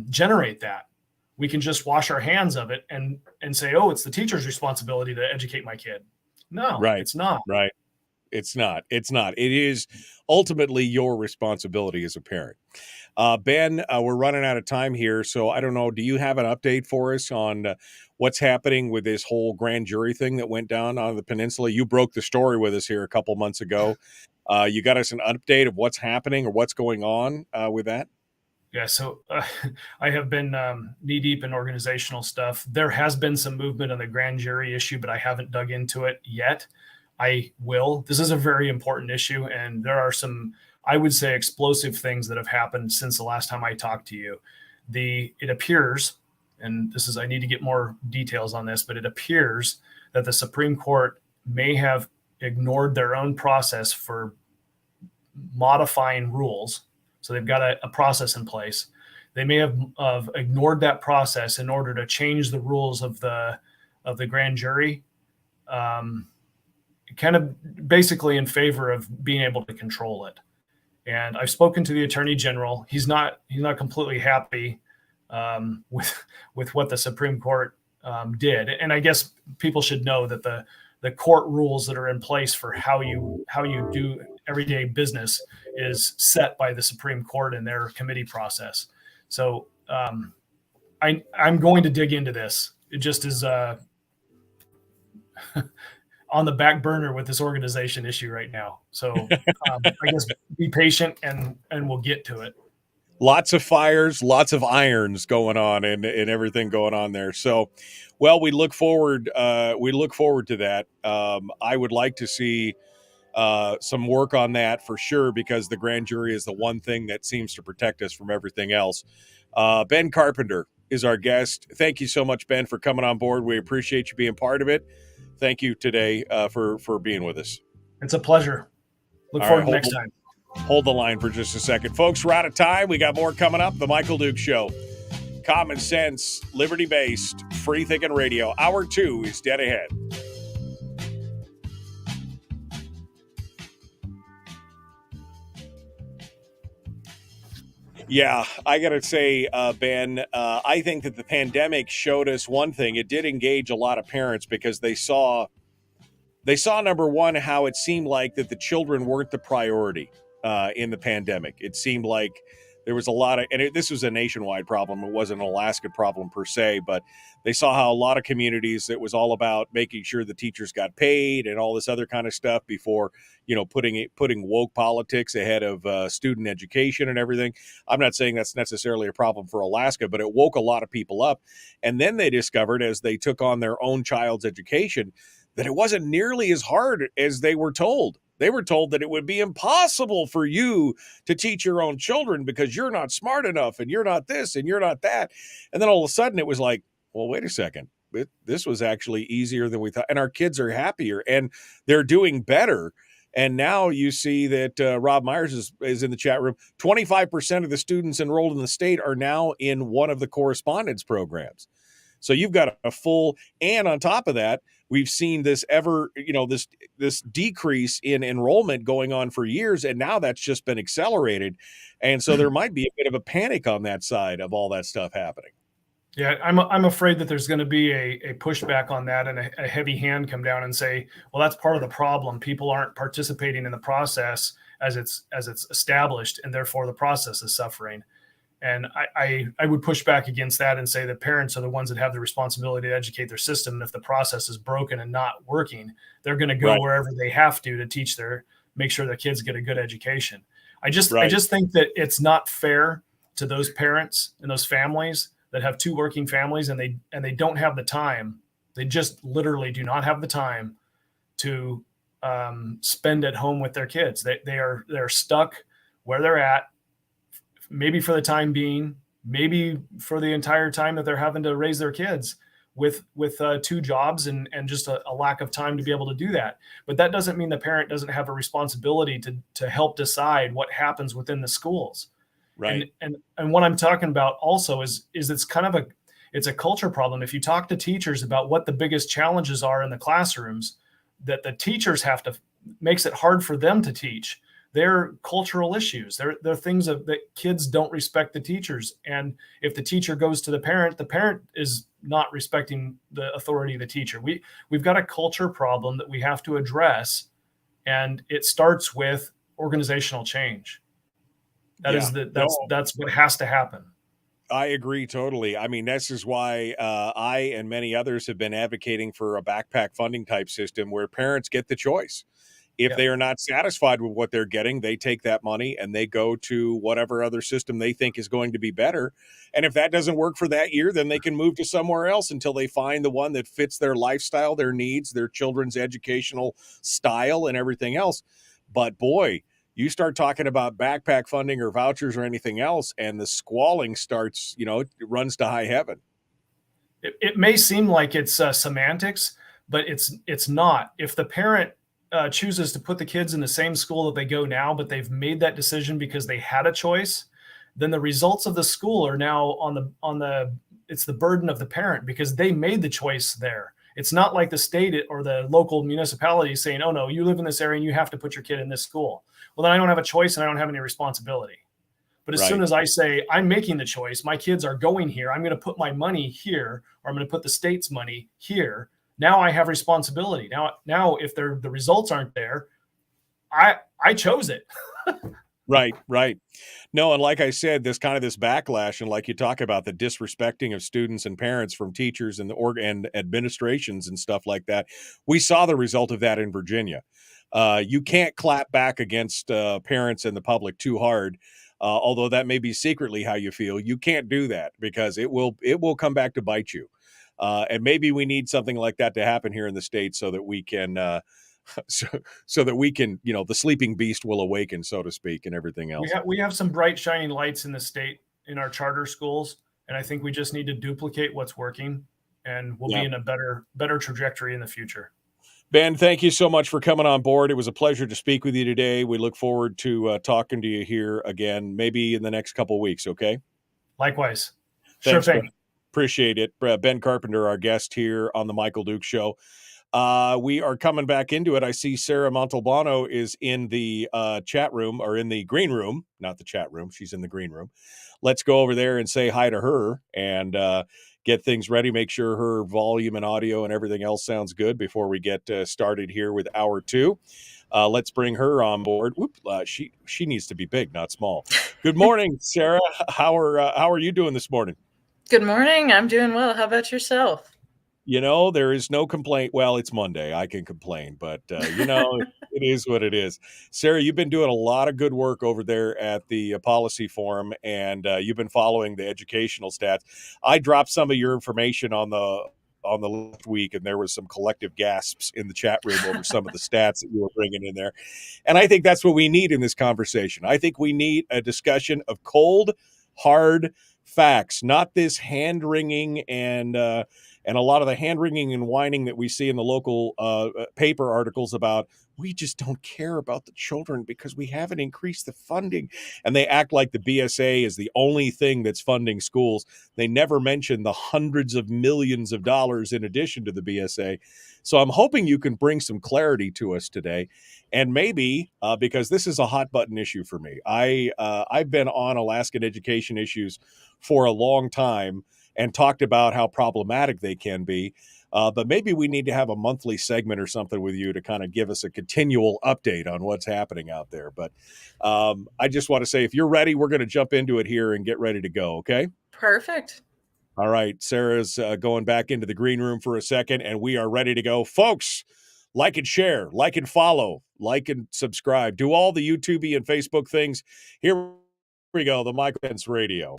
generate that. We can just wash our hands of it and say, oh, it's the teacher's responsibility to educate my kid. No, it's not. Right. It's not. It is ultimately your responsibility as a parent. Ben, we're running out of time here, so I don't know. Do you have an update for us on what's happening with this whole grand jury thing that went down on the peninsula? You broke the story with us here a couple months ago. You got us an update of what's happening or what's going on with that? Yeah, so I have been knee-deep in organizational stuff. There has been some movement on the grand jury issue, but I haven't dug into it yet. I will. This is a very important issue, and there are some, I would say, explosive things that have happened since the last time I talked to you. It appears, and this is, I need to get more details on this, but it appears that the Supreme Court may have ignored their own process for modifying rules. So they've got a process in place. They may have ignored that process in order to change the rules of the grand jury. Kind of basically in favor of being able to control it. And I've spoken to the Attorney General. He's not completely happy with what the Supreme Court did. And I guess people should know that the court rules that are in place for how you do everyday business is set by the Supreme Court and their committee process. So I'm going to dig into this. It just is on the back burner with this organization issue right now. So I guess be patient and we'll get to it. Lots of fires, lots of irons going on and everything going on there. So, well, we look forward to that. I would like to see some work on that for sure, because the grand jury is the one thing that seems to protect us from everything else. Ben Carpenter is our guest. Thank you so much, Ben, for coming on board. We appreciate you being part of it. Thank you today for being with us. It's a pleasure. Look forward to next time. Hold the line for just a second. Folks, we're out of time. We got more coming up. The Michael Duke Show. Common sense, liberty-based, free-thinking radio. Hour 2 is dead ahead. Yeah, I got to say, Ben, I think that the pandemic showed us one thing. It did engage a lot of parents because they saw, number one, how it seemed like that the children weren't the priority in the pandemic. It seemed like there was a lot of, and this was a nationwide problem. It wasn't an Alaska problem per se, but they saw how a lot of communities, it was all about making sure the teachers got paid and all this other kind of stuff before, putting woke politics ahead of student education and everything. I'm not saying that's necessarily a problem for Alaska, but it woke a lot of people up. And then they discovered, as they took on their own child's education, that it wasn't nearly as hard as they were told. They were told that it would be impossible for you to teach your own children because you're not smart enough and you're not this and you're not that. And then all of a sudden it was like, well, wait a second. This was actually easier than we thought. And our kids are happier and they're doing better. And now you see that Rob Myers is in the chat room. 25% of the students enrolled in the state are now in one of the correspondence programs. So you've got a full, and on top of that, we've seen this this decrease in enrollment going on for years, and now that's just been accelerated. And so there might be a bit of a panic on that side of all that stuff happening. Yeah, I'm afraid that there's going to be a pushback on that, and a heavy hand come down and say, well, that's part of the problem. People aren't participating in the process as it's established, and therefore the process is suffering. And I would push back against that and say that parents are the ones that have the responsibility to educate their system. And if the process is broken and not working, they're going to go wherever they have to make sure their kids get a good education. I just think that it's not fair to those parents and those families that have two working families, and they don't have the time. They just literally do not have the time to spend at home with their kids. They're stuck where they're at, maybe for the time being, maybe for the entire time that they're having to raise their kids with two jobs and just a lack of time to be able to do that. But that doesn't mean the parent doesn't have a responsibility to help decide what happens within the schools. Right. And what I'm talking about also is it's kind of it's a culture problem. If you talk to teachers about what the biggest challenges are in the classrooms, that the teachers makes it hard for them to teach. They're cultural issues. They're things that kids don't respect the teachers. And if the teacher goes to the parent is not respecting the authority of the teacher. We've got a culture problem that we have to address. And it starts with organizational change. That's what has to happen. I agree totally. I mean, this is why I and many others have been advocating for a backpack funding type system where parents get the choice. If they are not satisfied with what they're getting, they take that money and they go to whatever other system they think is going to be better. And if that doesn't work for that year, then they can move to somewhere else until they find the one that fits their lifestyle, their needs, their children's educational style, and everything else. But boy, you start talking about backpack funding or vouchers or anything else, and the squalling starts, it runs to high heaven. It may seem like it's semantics, but it's not. If the parent chooses to put the kids in the same school that they go now, but they've made that decision because they had a choice, then the results of the school are now it's the burden of the parent because they made the choice there. It's not like the state or the local municipality saying, oh no, you live in this area and you have to put your kid in this school. Well, then I don't have a choice and I don't have any responsibility. But as soon as I say I'm making the choice, my kids are going here, I'm going to put my money here, or I'm going to put the state's money here. Now I have responsibility. Now, if the results aren't there, I chose it. Right. No, and like I said, this backlash, and like you talk about the disrespecting of students and parents from teachers and and administrations and stuff like that. We saw the result of that in Virginia. You can't clap back against parents and the public too hard, although that may be secretly how you feel. You can't do that because it will come back to bite you. And maybe we need something like that to happen here in the state so that we can, the sleeping beast will awaken, so to speak, and everything else. We have some bright shining lights in the state in our charter schools. And I think we just need to duplicate what's working, and we'll be in a better trajectory in the future. Ben, thank you so much for coming on board. It was a pleasure to speak with you today. We look forward to talking to you here again, maybe in the next couple of weeks. Okay. Likewise. Thanks, sure thing. Ben. Appreciate it. Ben Carpenter, our guest here on the Michael Duke Show. We are coming back into it. I see Sarah Montalbano is in the chat room, or in the green room, not the chat room. She's in the green room. Let's go over there and say hi to her and get things ready. Make sure her volume and audio and everything else sounds good before we get started here with hour two. Let's bring her on board. She needs to be big, not small. Good morning, Sarah. How are you doing this morning? Good morning. I'm doing well. How about yourself? There is no complaint. Well, it's Monday. I can complain, but it is what it is. Sarah, you've been doing a lot of good work over there at the policy forum, and you've been following the educational stats. I dropped some of your information on the last week, and there was some collective gasps in the chat room over some of the stats that you were bringing in there. And I think that's what we need in this conversation. I think we need a discussion of cold, hard facts, not this hand-wringing and a lot of the hand-wringing and whining that we see in the local paper articles about, we just don't care about the children because we haven't increased the funding. And they act like the BSA is the only thing that's funding schools. They never mention the hundreds of millions of dollars in addition to the BSA. So I'm hoping you can bring some clarity to us today. And maybe, because this is a hot button issue for me, I've been on Alaskan education issues for a long time. and talked about how problematic they can be. But maybe we need to have a monthly segment or something with you to kind of give us a continual update on what's happening out there. But I just want to say, if you're ready, we're going to jump into it here and get ready to go. Okay. Perfect. All right. Sarah's going back into the green room for a second, and we are ready to go. Folks, like and share, like and follow, like and subscribe. Do all the YouTube and Facebook things. Here we go. The Michael Pence Radio.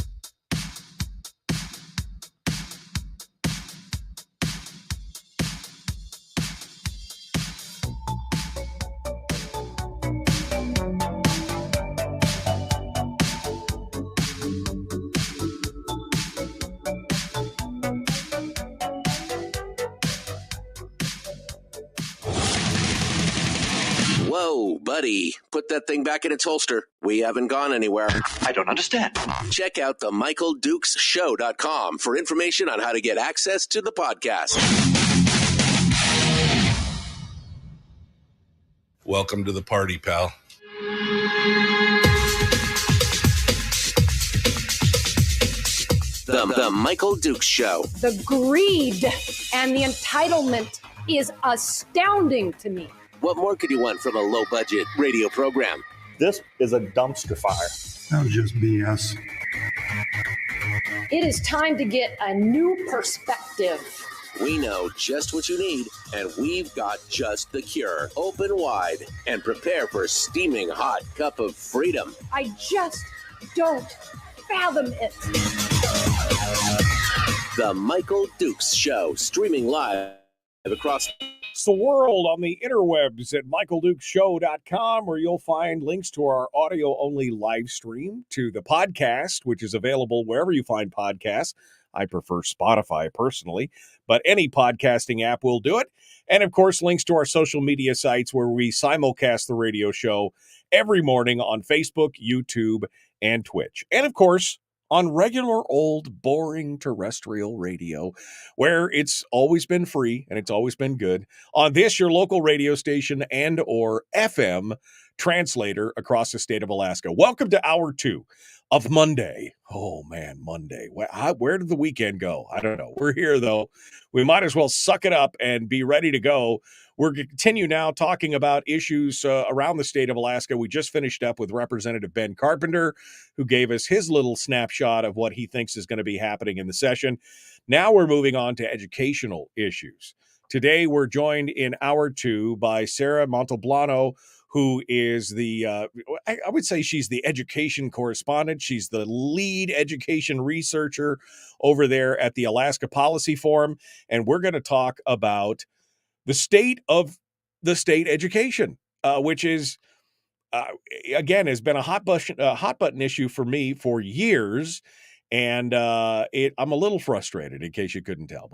Whoa, buddy. Put that thing back in its holster. We haven't gone anywhere. I don't understand. Check out the MichaelDukesShow.com for information on how to get access to the podcast. Welcome to the party, pal. The Michael Dukes Show. The greed and the entitlement is astounding to me. What more could you want from a low-budget radio program? This is a dumpster fire. That was just BS. It is time to get a new perspective. We know just what you need, and we've got just the cure. Open wide and prepare for a steaming hot cup of freedom. I just don't fathom it. The Michael Dukes Show, streaming live across the world on the interwebs at michaeldukeshow.com, where you'll find links to our audio-only live stream, to the podcast, which is available wherever you find podcasts. I prefer Spotify personally, but any podcasting app will do it. And, of course, links to our social media sites where we simulcast the radio show every morning on Facebook, YouTube, and Twitch. And, of course, on regular old boring terrestrial radio, where it's always been free and it's always been good, on this, your local radio station and or FM translator across the state of Alaska. Welcome to Hour 2 of Monday. Oh, man, Monday. Where did the weekend go? I don't know. We're here, though. We might as well suck it up and be ready to go. We're going to continue now talking about issues around the state of Alaska. We just finished up with Representative Ben Carpenter, who gave us his little snapshot of what he thinks is going to be happening in the session. Now we're moving on to educational issues. Today, we're joined in Hour 2 by Sarah Montalbano, who is I would say she's the education correspondent. She's the lead education researcher over there at the Alaska Policy Forum. And we're going to talk about the state of the state education, which is, again, has been a hot button issue for me for years. And I'm a little frustrated, in case you couldn't tell.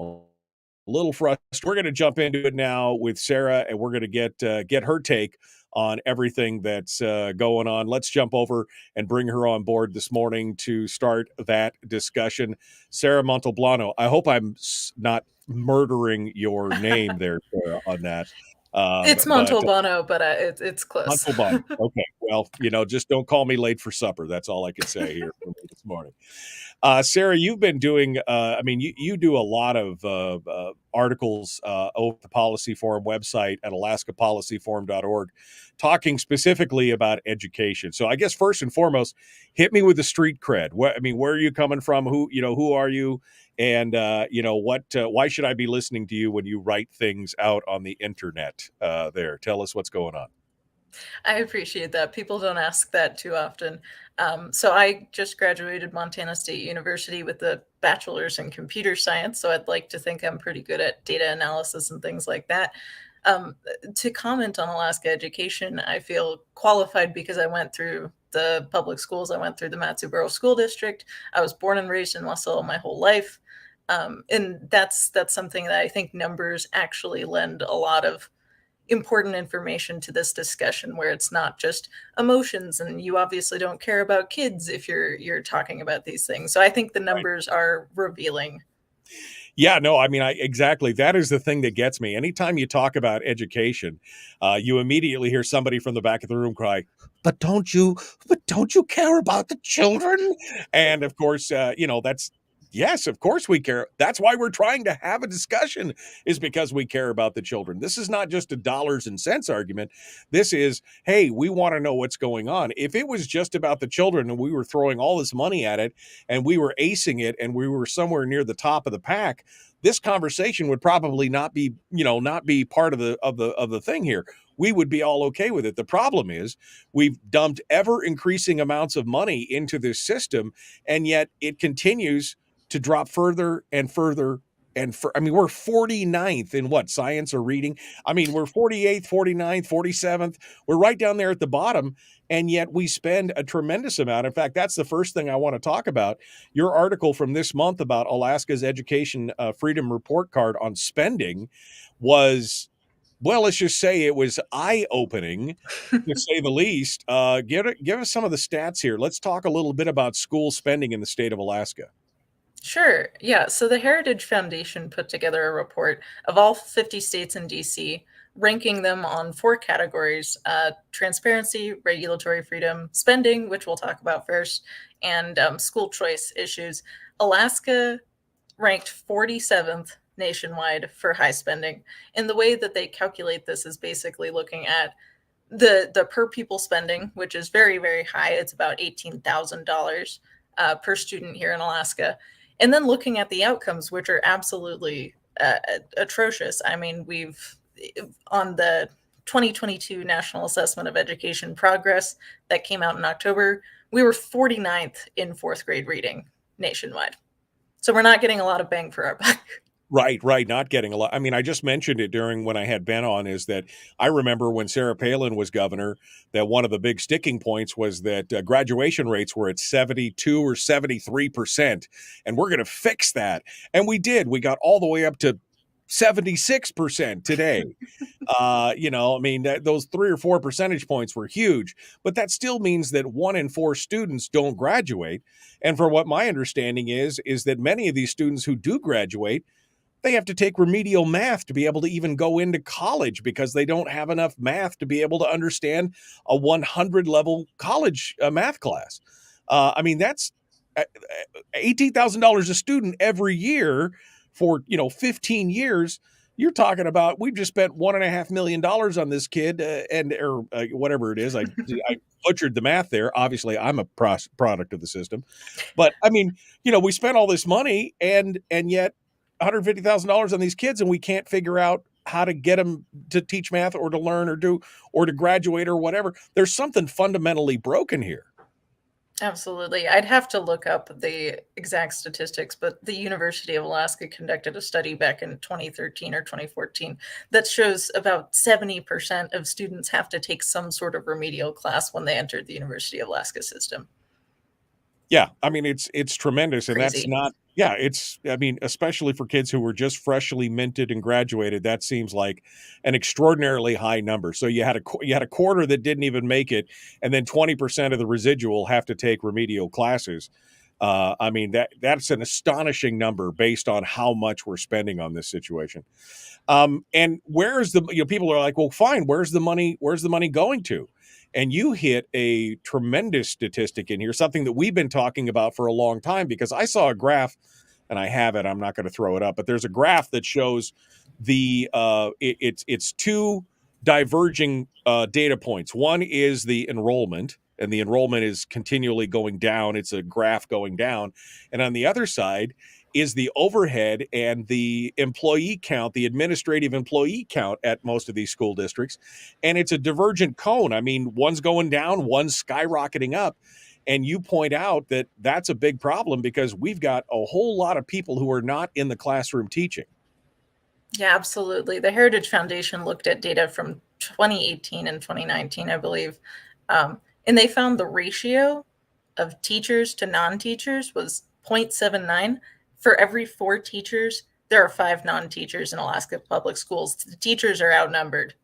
A little frustrated. We're going to jump into it now with Sarah, and we're going to get her take on everything that's going on. Let's jump over and bring her on board this morning to start that discussion. Sarah Montalbano, I hope I'm not murdering your name there, Sarah, on that. It's Montalbano, but it's close. Montalbano. Okay. Well, just don't call me late for supper. That's all I can say here this morning. Sarah, you've been doing, you do a lot of articles over the Policy Forum website at alaskapolicyforum.org, talking specifically about education. So I guess first and foremost, hit me with the street cred. Where are you coming from? Who are you? And, why should I be listening to you when you write things out on the internet there? Tell us what's going on. I appreciate that. People don't ask that too often. So I just graduated Montana State University with a bachelor's in computer science. So I'd like to think I'm pretty good at data analysis and things like that. To comment on Alaska education, I feel qualified because I went through the public schools. I went through the Mat-Su-Borough School District. I was born and raised in Wasilla my whole life. And that's something that I think numbers actually lend a lot of important information to this discussion, where it's not just emotions, and you obviously don't care about kids if you're talking about these things. So I think the numbers are revealing. Yeah, no, exactly. That is the thing that gets me. Anytime you talk about education, you immediately hear somebody from the back of the room cry, but don't you care about the children? And of course, that's Yes, of course we care. That's why we're trying to have a discussion, is because we care about the children. This is not just a dollars and cents argument. This is, hey, we want to know what's going on. If it was just about the children and we were throwing all this money at it and we were acing it and we were somewhere near the top of the pack, this conversation would probably not be part of the thing here. We would be all okay with it. The problem is we've dumped ever increasing amounts of money into this system, and yet it continues to drop further and further. I mean, we're 49th in what, science or reading? I mean, we're 48th, 49th, 47th. We're right down there at the bottom, and yet we spend a tremendous amount. In fact, that's the first thing I want to talk about. Your article from this month about Alaska's Education Freedom Report Card on spending was, well, let's just say it was eye-opening, to say the least. Give us some of the stats here. Let's talk a little bit about school spending in the state of Alaska. Sure. Yeah. So the Heritage Foundation put together a report of all 50 states and DC, ranking them on 4 categories: transparency, regulatory freedom, spending, which we'll talk about first, and school choice issues. Alaska ranked 47th nationwide for high spending. And the way that they calculate this is basically looking at the per pupil spending, which is very, very high. It's about $18,000 per student here in Alaska. And then looking at the outcomes, which are absolutely atrocious. I mean, on the 2022 National Assessment of Education Progress that came out in October, we were 49th in 4th grade reading nationwide. So we're not getting a lot of bang for our buck. Right. Not getting a lot. I mean, I just mentioned it during when I had Ben on, is that I remember when Sarah Palin was governor, that one of the big sticking points was that graduation rates were at 72 or 73%. And we're going to fix that. And we did. We got all the way up to 76% today. I mean, those 3 or 4 percentage points were huge, but that still means that 1 in 4 students don't graduate. And for what my understanding is that many of these students who do graduate, they have to take remedial math to be able to even go into college, because they don't have enough math to be able to understand a 100 level college math class. I mean, that's $18,000 a student every year for, 15 years. You're talking about, we've just spent $1.5 million on this kid or whatever it is. I butchered the math there. Obviously, I'm a product of the system. But I mean, we spent all this money and yet $150,000 on these kids, and we can't figure out how to get them to teach math or to learn or to graduate or whatever. There's something fundamentally broken here. Absolutely. I'd have to look up the exact statistics, but the University of Alaska conducted a study back in 2013 or 2014 that shows about 70% of students have to take some sort of remedial class when they entered the University of Alaska system. Yeah, I mean, it's tremendous. And Crazy. that's not, especially for kids who were just freshly minted and graduated, that seems like an extraordinarily high number. So you had a quarter that didn't even make it, and then 20% of the residual have to take remedial classes. I mean, that's an astonishing number based on how much we're spending on this situation. And where's people are like, well, fine, where's the money going to? And you hit a tremendous statistic in here, something that we've been talking about for a long time, because I saw a graph, and I have it, I'm not going to throw it up, but there's a graph that shows it's 2 diverging data points. One is the enrollment, and the enrollment is continually going down. It's a graph going down. And on the other side is the overhead and the employee count, the administrative employee count at most of these school districts. And it's a divergent cone. I mean, one's going down, one's skyrocketing up. And you point out that that's a big problem, because we've got a whole lot of people who are not in the classroom teaching. Yeah, absolutely. The Heritage Foundation looked at data from 2018 and 2019, I believe. And they found the ratio of teachers to non-teachers was 0.79. For every 4 teachers, there are 5 non-teachers in Alaska public schools. The teachers are outnumbered.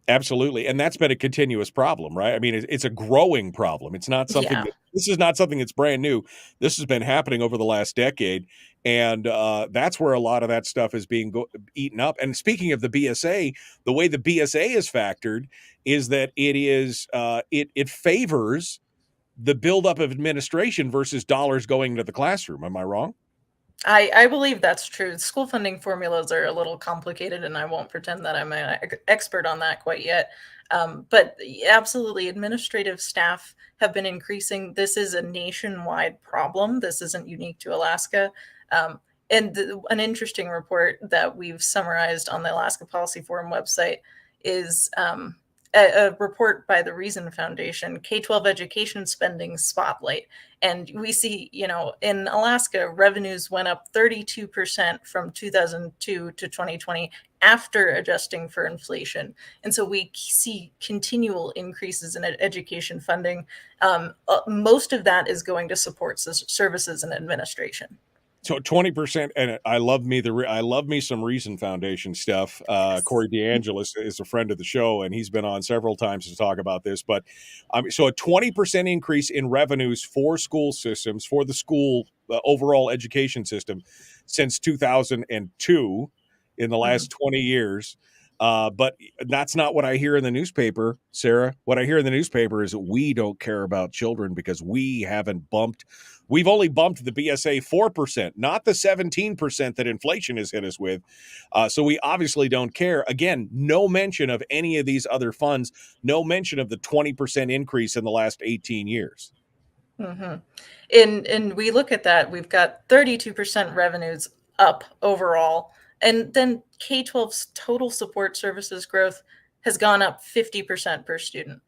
Absolutely. And that's been a continuous problem, right? I mean, it's a growing problem. It's not something this is not something that's brand new. This has been happening over the last decade. And that's where a lot of that stuff is being eaten up. And speaking of the BSA, the way the BSA is factored is that it favors the buildup of administration versus dollars going into the classroom. Am I wrong? I believe that's true. School funding formulas are a little complicated, and I won't pretend that I'm an expert on that quite yet. But absolutely, administrative staff have been increasing. This is a nationwide problem. This isn't unique to Alaska. And an interesting report that we've summarized on the Alaska Policy Forum website is a report by the Reason Foundation, K-12 education spending spotlight. And we see, in Alaska, revenues went up 32% from 2002 to 2020 after adjusting for inflation. And so we see continual increases in education funding. Most of that is going to support services and administration. So 20%, and I love me some Reason Foundation stuff. Yes. Corey DeAngelis is a friend of the show, and he's been on several times to talk about this. But so a 20% increase in revenues for school systems, for the school overall education system since 2002 in the last 20 years. But that's not what I hear in the newspaper, Sarah. What I hear in the newspaper is that we don't care about children because we've only bumped the BSA 4%, not the 17% that inflation has hit us with. So we obviously don't care. Again, no mention of any of these other funds, no mention of the 20% increase in the last 18 years. Mm-hmm. And we look at that, we've got 32% revenues up overall. And then K-12's total support services growth has gone up 50% per student.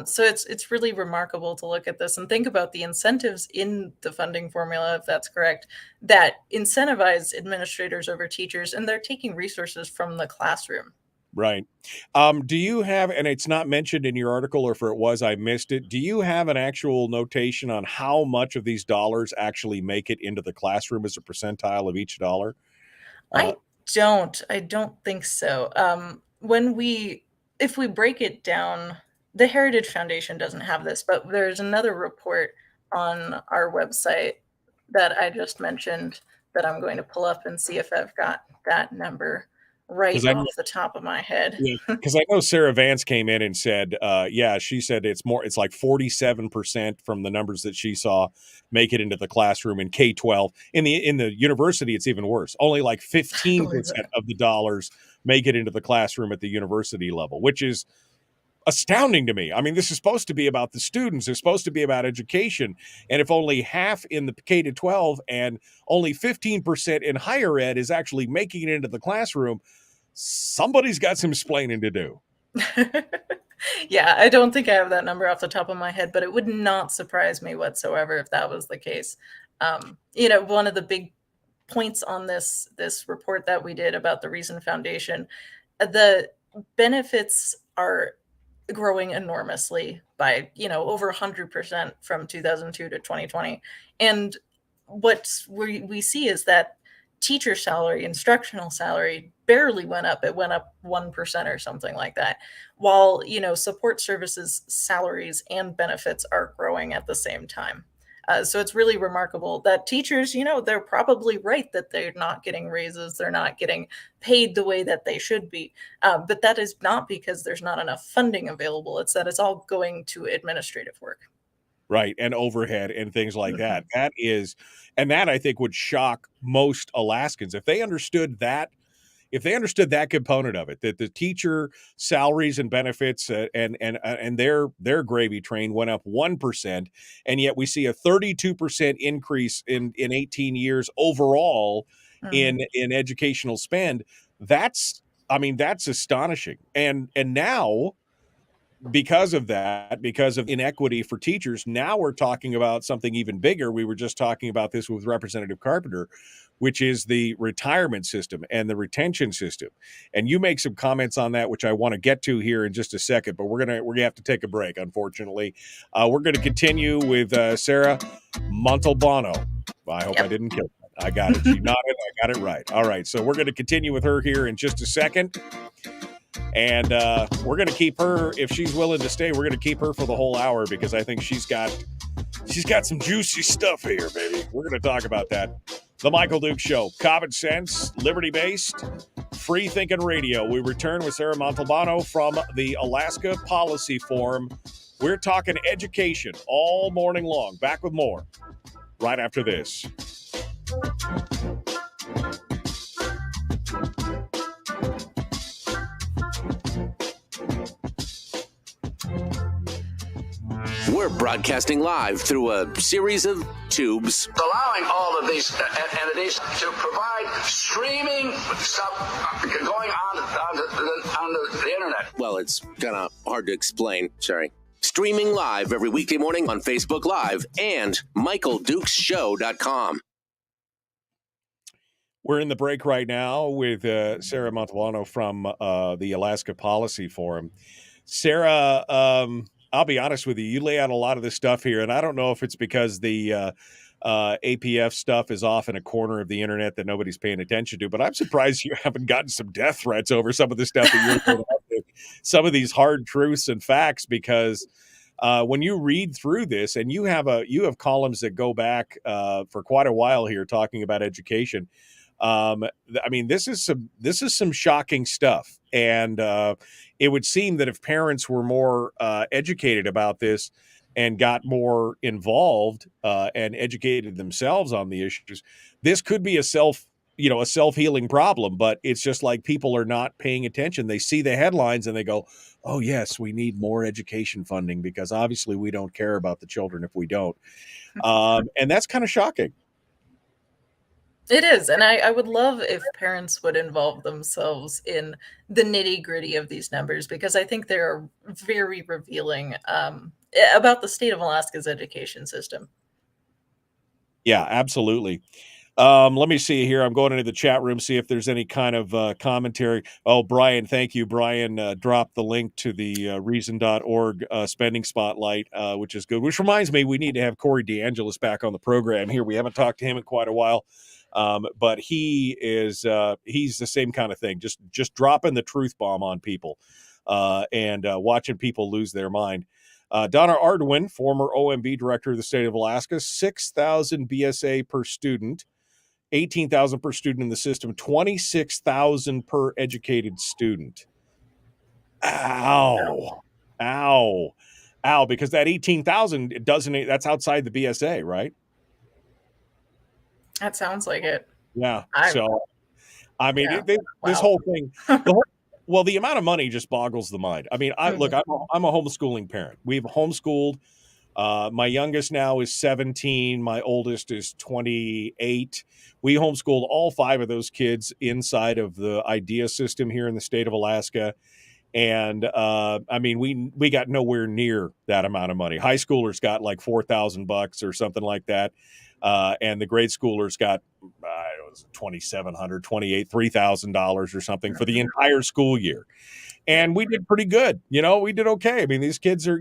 So it's really remarkable to look at this and think about the incentives in the funding formula, if that's correct, that incentivize administrators over teachers, and they're taking resources from the classroom. Right. Do you have, and it's not mentioned in your article, or if it was, I missed it. Do you have an actual notation on how much of these dollars actually make it into the classroom as a percentile of each dollar? I don't think so. If we break it down, the Heritage Foundation doesn't have this, but there's another report on our website that I just mentioned that I'm going to pull up and see if I've got that number right off the top of my head. Because I know Sarah Vance came in and said, she said it's like 47% from the numbers that she saw make it into the classroom in K-12. In the university, it's even worse. Only like 15% of the dollars make it into the classroom at the university level, which is astounding to me. I mean, this is supposed to be about the students. It's supposed to be about education. And if only half in the K-12 and only 15% in higher ed is actually making it into the classroom, somebody's got some explaining to do. Yeah, I don't think I have that number off the top of my head, but it would not surprise me whatsoever if that was the case. One of the big points on this report that we did about the Reason Foundation, the benefits are growing enormously by, over 100% from 2002 to 2020. And what we see is that teacher salary, instructional salary barely went up. It went up 1% or something like that, while, support services salaries and benefits are growing at the same time. So it's really remarkable that teachers, they're probably right that they're not getting raises. They're not getting paid the way that they should be. But that is not because there's not enough funding available. It's that it's all going to administrative work. Right. And overhead and things like that. That I think would shock most Alaskans if they understood that. If they understood that component of it, that the teacher salaries and benefits and their gravy train went up 1%, and yet we see a 32% increase in 18 years overall in educational spend. That's astonishing. And now, because of inequity for teachers, now we're talking about something even bigger. We were just talking about this with Representative Carpenter, which is the retirement system and the retention system. And you make some comments on that, which I want to get to here in just a second, but we're gonna have to take a break, unfortunately. We're going to continue with Sarah Montalbano. I hope I didn't kill her. I got it. She nodded. I got it right. All right. So we're going to continue with her here in just a second. And we're going to keep her, if she's willing to stay, we're going to keep her for the whole hour because I think she's got some juicy stuff here, baby. We're going to talk about that. The Michael Duke Show, common sense, liberty-based, free-thinking radio. We return with Sarah Montalbano from the Alaska Policy Forum We're talking education all morning long. Back with more right after this. We're broadcasting live through a series of tubes, Allowing all of these entities to provide streaming stuff going on the internet. well, it's kind of hard to explain. Sorry. Streaming live every weekday morning on Facebook Live and MichaelDukesShow.com. We're in the break right now with Sarah Montalbano from the Alaska Policy Forum. Sarah, I'll be honest with you, you lay out a lot of this stuff here, and I don't know if it's because the APF stuff is off in a corner of the internet that nobody's paying attention to, but I'm surprised you haven't gotten some death threats over some of the stuff that you're putting out there, some of these hard truths and facts, because when you read through this, and you have columns that go back for quite a while here talking about education. I mean, this is some shocking stuff, and it would seem that if parents were more educated about this and got more involved and educated themselves on the issues, this could be a self-healing problem. But it's just like people are not paying attention. They see the headlines and they go, "Oh yes, we need more education funding because obviously we don't care about the children if we don't," and that's kind of shocking. It is. And I would love if parents would involve themselves in the nitty gritty of these numbers, because I think they're very revealing about the state of Alaska's education system. Yeah, absolutely. Let me see here. I'm going into the chat room, see if there's any kind of commentary. Oh, Brian, thank you. Brian dropped the link to the reason.org spending spotlight, which is good. Which reminds me, we need to have Corey DeAngelis back on the program here. We haven't talked to him in quite a while. But he's the same kind of thing, just dropping the truth bomb on people and watching people lose their mind. Donna Arduin, former OMB director of the state of Alaska, 6,000 BSA per student, 18,000 per student in the system, 26,000 per educated student. Ow, because that 18,000 that's outside the BSA, right? That sounds like it. Yeah. So, I mean, Yeah. this whole thing, the amount of money just boggles the mind. I mean, look, I'm a homeschooling parent. We've homeschooled. My youngest now is 17. My oldest is 28. We homeschooled all 5 of those kids inside of the IDEA system here in the state of Alaska. And I mean, we got nowhere near that amount of money. High schoolers got like $4,000 or something like that. And the grade schoolers got $2,700, $3,000 or something for the entire school year. And we did pretty good. We did okay. I mean, these kids are,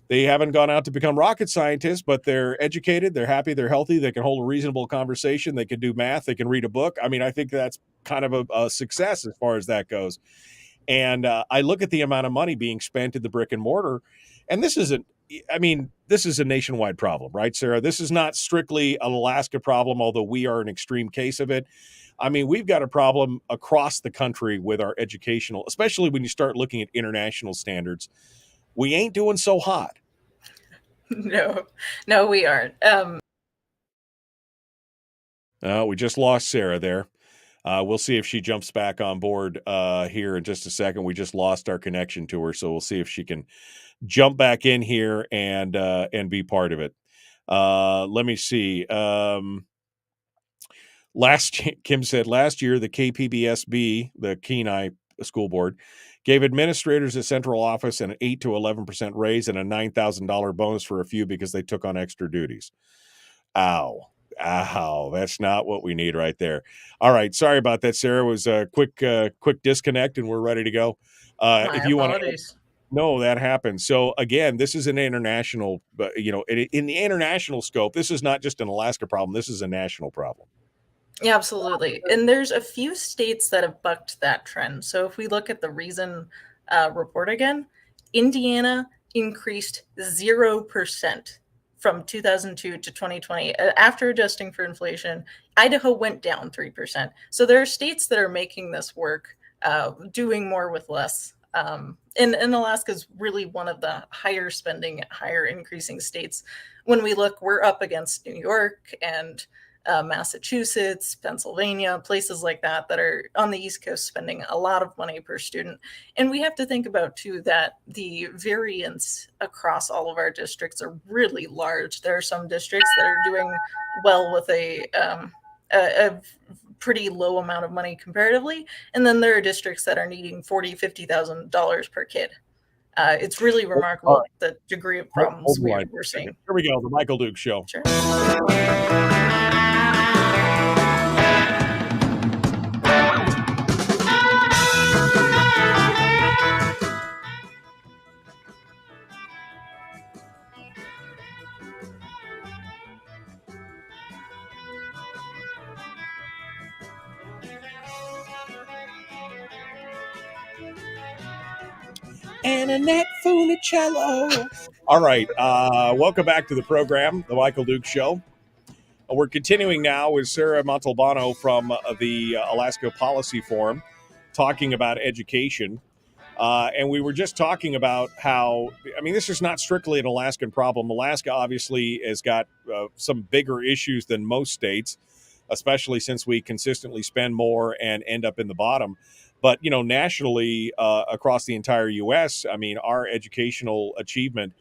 they haven't gone out to become rocket scientists, but they're educated, they're happy, they're healthy, they can hold a reasonable conversation, they can do math, they can read a book. I mean, I think that's kind of a success as far as that goes. And I look at the amount of money being spent in the brick and mortar, and this is a nationwide problem, right, Sarah? This is not strictly an Alaska problem, although we are an extreme case of it. I mean, we've got a problem across the country with our educational, especially when you start looking at international standards. We ain't doing so hot. No, we aren't. We just lost Sarah there. We'll see if she jumps back on board here in just a second. We just lost our connection to her, so we'll see if she can jump back in here and be part of it. Let me see. Kim said last year the KPBSB, the Kenai School Board, gave administrators at central office an 8 to 11% raise and a $9,000 bonus for a few because they took on extra duties. Ow, that's not what we need right there. All right, sorry about that, Sarah. It was a quick disconnect, and we're ready to go. If you want to. No, that happens. So again, this is an international, in the international scope, this is not just an Alaska problem. This is a national problem. Yeah, absolutely. And there's a few states that have bucked that trend. So if we look at the Reason report again, Indiana increased 0% from 2002 to 2020 after adjusting for inflation. Idaho went down 3%. So there are states that are making this work, doing more with less. And Alaska is really one of the higher spending, higher increasing states. When we look, we're up against New York and Massachusetts, Pennsylvania, places like that are on the East Coast spending a lot of money per student. And we have to think about, too, that the variance across all of our districts are really large. There are some districts that are doing well with a pretty low amount of money comparatively. And then there are districts that are needing $40,000, $50,000 per kid. It's really remarkable the degree of problems we're seeing. Here we go, the Michael Dukes Show. Sure. And Annette Funicello. All right. Welcome back to the program, The Michael Dukes Show. We're continuing now with Sarah Montalbano from the Alaska Policy Forum talking about education. And we were just talking about how, I mean, this is not strictly an Alaskan problem. Alaska obviously has got some bigger issues than most states, especially since we consistently spend more and end up in the bottom. But, you know, nationally, across the entire U.S., I mean, our educational achievement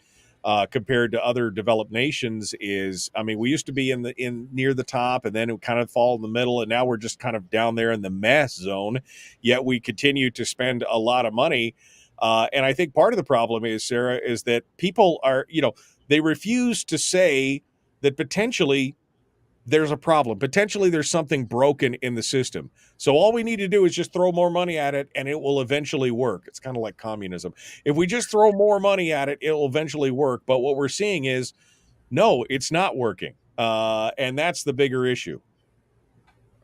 compared to other developed nations is, I mean, we used to be in near the top, and then it kind of fall in the middle, and now we're just kind of down there in the mess zone. Yet we continue to spend a lot of money, and I think part of the problem is, Sarah, is that people are, you know, they refuse to say that potentially there's a problem. Potentially there's something broken in the system. So all we need to do is just throw more money at it and it will eventually work. It's kind of like communism. If we just throw more money at it, it'll eventually work. But what we're seeing is, no, it's not working. And that's the bigger issue.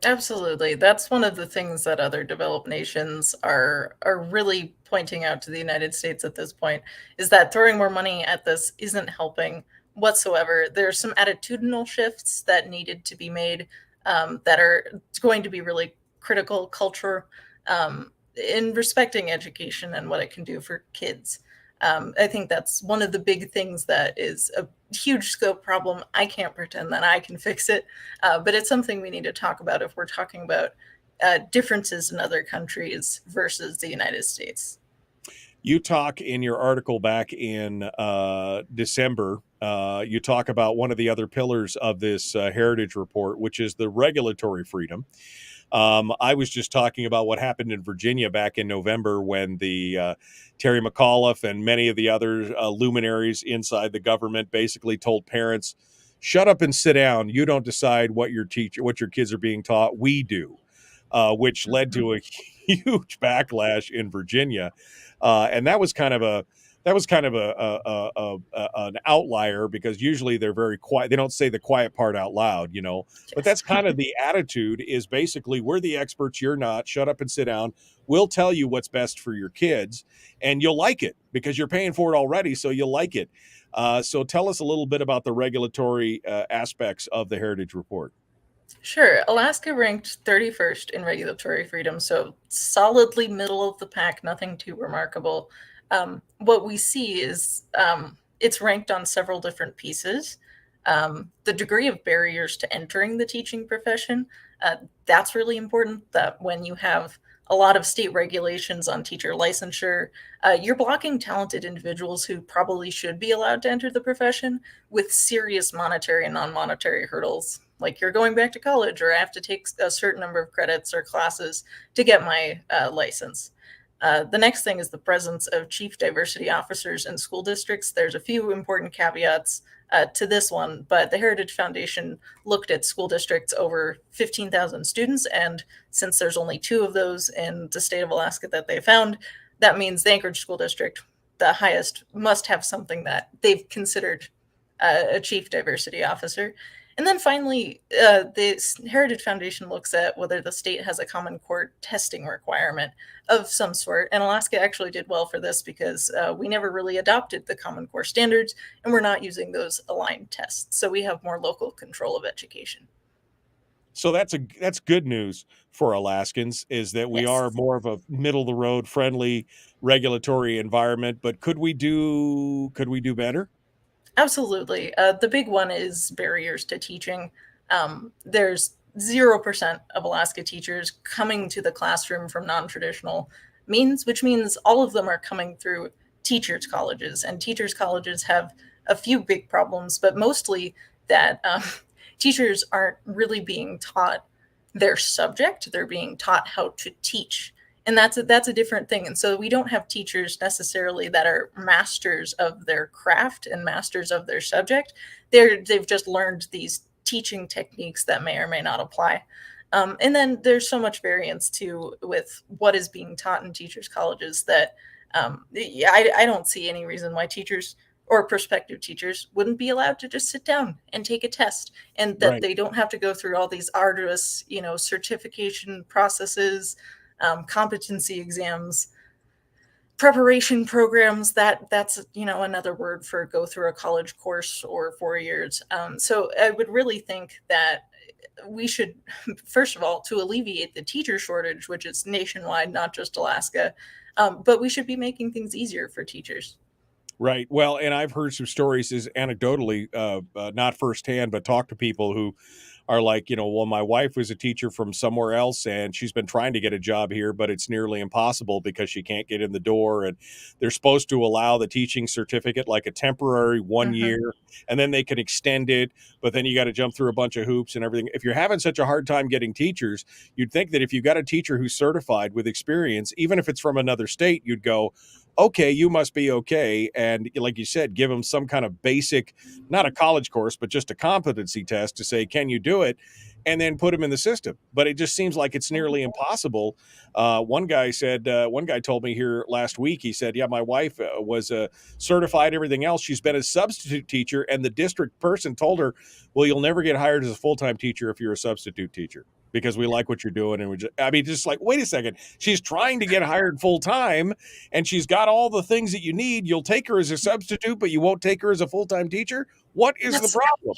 Absolutely. That's one of the things that other developed nations are really pointing out to the United States at this point, is that throwing more money at this isn't helping whatsoever. There's some attitudinal shifts that needed to be made that are going to be really critical culture in respecting education and what it can do for kids. I think that's one of the big things that is a huge scope problem. I can't pretend that I can fix it, but it's something we need to talk about if we're talking about differences in other countries versus the United States. You talk in your article back in December, you talk about one of the other pillars of this heritage report, which is the regulatory freedom. I was just talking about what happened in Virginia back in November when the Terry McAuliffe and many of the other luminaries inside the government basically told parents, shut up and sit down. You don't decide what your kids are being taught. We do, which led to a huge backlash in Virginia. And that was kind of an outlier, because usually they're very quiet. They don't say the quiet part out loud, you know, but that's kind of the attitude, is basically, we're the experts, you're not. Shut up and sit down. We'll tell you what's best for your kids, and you'll like it because you're paying for it already. So you'll like it. So tell us a little bit about the regulatory aspects of the Heritage Report. Sure. Alaska ranked 31st in regulatory freedom, so solidly middle of the pack, nothing too remarkable. What we see is it's ranked on several different pieces. The degree of barriers to entering the teaching profession, that's really important, that when you have a lot of state regulations on teacher licensure, you're blocking talented individuals who probably should be allowed to enter the profession with serious monetary and non-monetary hurdles. Like, you're going back to college, or I have to take a certain number of credits or classes to get my license. The next thing is the presence of chief diversity officers in school districts. There's a few important caveats to this one, but the Heritage Foundation looked at school districts over 15,000 students, and since there's only 2 of those in the state of Alaska that they found, that means the Anchorage School District, the highest, must have something that they've considered a chief diversity officer. And then finally, the Heritage Foundation looks at whether the state has a Common Core testing requirement of some sort. And Alaska actually did well for this, because we never really adopted the Common Core standards, and we're not using those aligned tests. So we have more local control of education. So that's good news for Alaskans, is that we are Yes. more of a middle of the road friendly regulatory environment. But could we do better? Absolutely. The big one is barriers to teaching. There's 0% of Alaska teachers coming to the classroom from non-traditional means, which means all of them are coming through teachers' colleges. And teachers' colleges have a few big problems, but mostly that teachers aren't really being taught their subject. They're being taught how to teach. And that's a different thing. And so we don't have teachers necessarily that are masters of their craft and masters of their subject. They've just learned these teaching techniques that may or may not apply. And then there's so much variance too with what is being taught in teachers' colleges that I don't see any reason why teachers or prospective teachers wouldn't be allowed to just sit down and take a test, and that Right. they don't have to go through all these arduous, certification processes, competency exams, preparation programs. That's another word for go through a college course or 4 years. So I would really think that we should, first of all, to alleviate the teacher shortage, which is nationwide, not just Alaska, but we should be making things easier for teachers. Right. Well, and I've heard some stories, is anecdotally, not firsthand, but talk to people who are like, well, my wife was a teacher from somewhere else and she's been trying to get a job here, but it's nearly impossible because she can't get in the door. And they're supposed to allow the teaching certificate like a temporary 1 year, and then they can extend it. But then you got to jump through a bunch of hoops and everything. If you're having such a hard time getting teachers, you'd think that if you got a teacher who's certified with experience, even if it's from another state, you'd go, okay, you must be okay. And like you said, give them some kind of basic, not a college course, but just a competency test to say, can you do it? And then put them in the system. But it just seems like it's nearly impossible. One guy told me here last week, he said, yeah, my wife was certified, everything else. She's been a substitute teacher. And the district person told her, well, you'll never get hired as a full-time teacher if you're a substitute teacher, because we like what you're doing. And just like, wait a second, she's trying to get hired full time and she's got all the things that you need. You'll take her as a substitute, but you won't take her as a full-time teacher. What is the problem?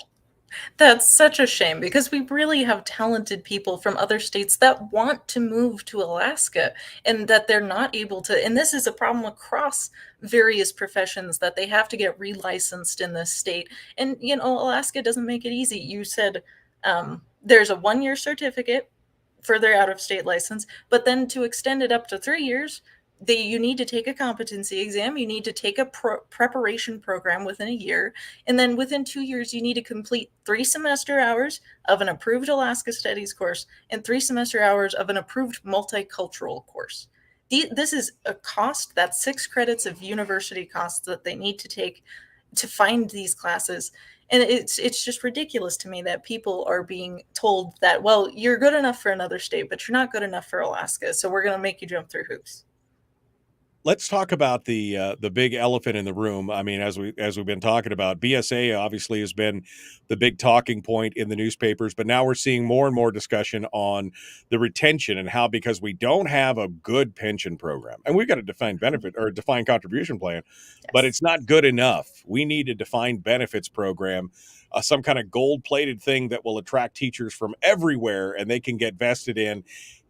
That's such a shame, because we really have talented people from other states that want to move to Alaska, and that they're not able to. And this is a problem across various professions, that they have to get relicensed in this state. And, Alaska doesn't make it easy. You said there's a 1-year certificate for their out-of-state license, but then to extend it up to 3 years, you need to take a competency exam, you need to take a preparation program within a year, and then within 2 years, you need to complete 3 semester hours of an approved Alaska Studies course and 3 semester hours of an approved multicultural course. This is a cost, that's 6 credits of university costs that they need to take to find these classes. And it's just ridiculous to me that people are being told that, well, you're good enough for another state, but you're not good enough for Alaska, so we're going to make you jump through hoops. Let's talk about the big elephant in the room. I mean, as we've been talking about, BSA obviously has been the big talking point in the newspapers, but now we're seeing more and more discussion on the retention and how, because we don't have a good pension program, and we've got a defined benefit or a defined contribution plan, but it's not good enough. We need a defined benefits program, some kind of gold-plated thing that will attract teachers from everywhere, and they can get vested in,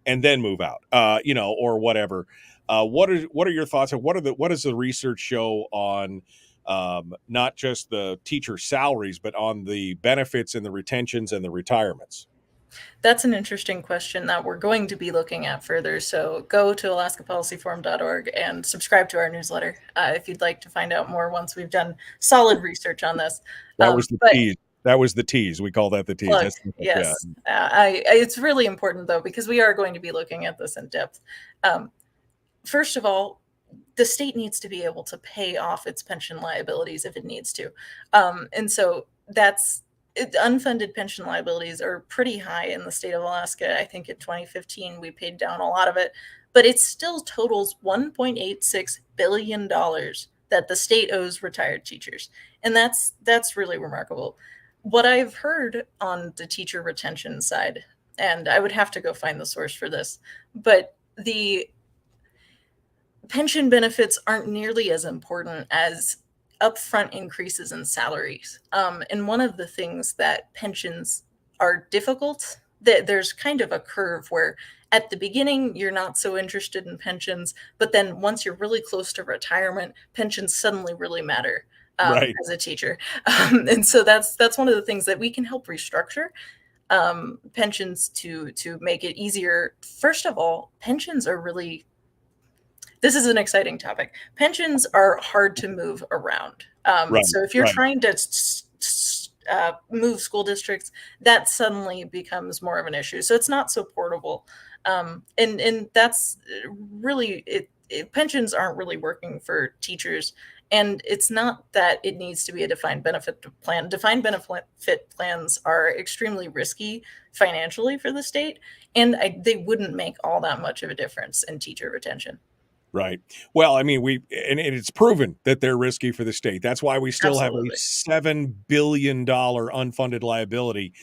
and then move out, or whatever. What are your thoughts? And what does the research show on not just the teacher salaries, but on the benefits and the retentions and the retirements? That's an interesting question that we're going to be looking at further. So go to alaskapolicyforum.org and subscribe to our newsletter if you'd like to find out more once we've done solid research on this. That was the tease. That was the tease. We call that the tease. Yes. It's really important, though, because we are going to be looking at this in depth. First of all, the state needs to be able to pay off its pension liabilities if it needs to. And so unfunded pension liabilities are pretty high in the state of Alaska. I think in 2015, we paid down a lot of it, but it still totals $1.86 billion that the state owes retired teachers. And that's really remarkable. What I've heard on the teacher retention side, and I would have to go find the source for this, but the pension benefits aren't nearly as important as upfront increases in salaries. And one of the things that pensions are difficult, there's kind of a curve where at the beginning, you're not so interested in pensions, but then once you're really close to retirement, pensions suddenly really matter Right. as a teacher. And so that's one of the things that we can help restructure pensions to make it easier. First of all, pensions are really, this is an exciting topic. Pensions are hard to move around. Right, So if you're right. trying to move school districts, that suddenly becomes more of an issue. So it's not so portable. And that's really it. Pensions aren't really working for teachers. And it's not that it needs to be a defined benefit plan. Defined benefit plans are extremely risky financially for the state, and they wouldn't make all that much of a difference in teacher retention. Right. Well, I mean, and it's proven that they're risky for the state. That's why we still Absolutely. have a $7 billion unfunded liability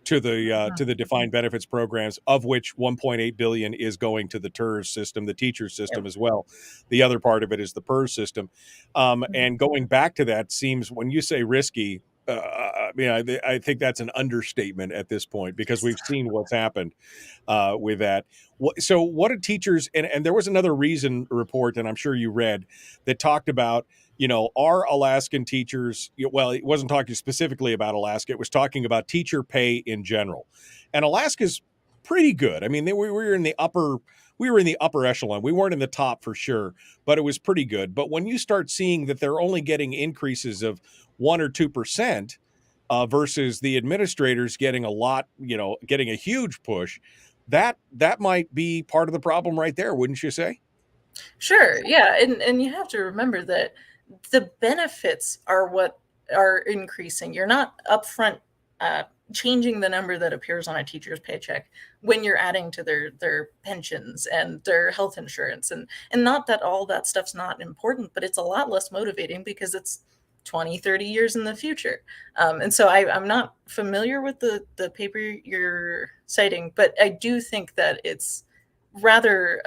to the defined benefits programs, of which 1.8 billion is going to the TERS system, the teacher system as well. The other part of it is the PERS system. And going back to that, seems when you say risky, I think that's an understatement at this point, because we've seen what's happened with that. So what do teachers, and there was another Reason report that I'm sure you read that talked about, are Alaskan teachers, well, it wasn't talking specifically about Alaska, it was talking about teacher pay in general. And Alaska's pretty good. I mean, we were in the upper echelon. We weren't in the top for sure, but it was pretty good. But when you start seeing that they're only getting increases of 1 or 2%, versus the administrators getting a lot, getting a huge push, that might be part of the problem right there, wouldn't you say? Sure. Yeah. And you have to remember that the benefits are what are increasing. You're not upfront changing the number that appears on a teacher's paycheck when you're adding to their pensions and their health insurance. And not that all that stuff's not important, but it's a lot less motivating because it's 20, 30 years in the future. And so I'm not familiar with the paper you're citing, but I do think that it's rather,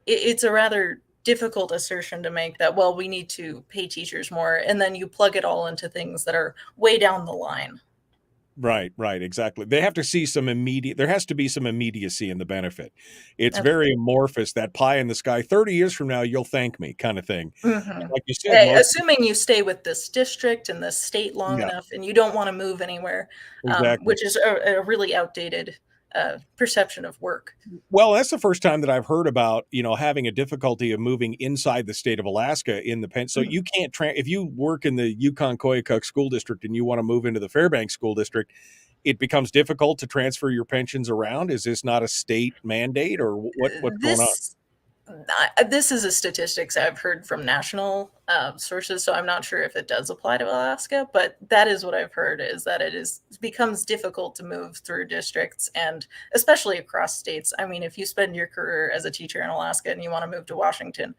it's a rather difficult assertion to make that, well, we need to pay teachers more, and then you plug it all into things that are way down the line. Right, exactly. They have to see there has to be some immediacy in the benefit. It's very amorphous, that pie in the sky, 30 years from now, you'll thank me kind of thing. Mm-hmm. Like you said, assuming you stay with this district and this state long enough and you don't want to move anywhere, which is a really outdated perception of work. Well, that's the first time that I've heard about, having a difficulty of moving inside the state of Alaska in the pen. So you can't, if you work in the Yukon-Koyukuk school district and you want to move into the Fairbanks school district, it becomes difficult to transfer your pensions around. Is this not a state mandate, or what's going on? This is a statistics I've heard from national sources, so I'm not sure if it does apply to Alaska, but that is what I've heard, is that it becomes difficult to move through districts, and especially across states. I mean, if you spend your career as a teacher in Alaska and you want to move to Washington,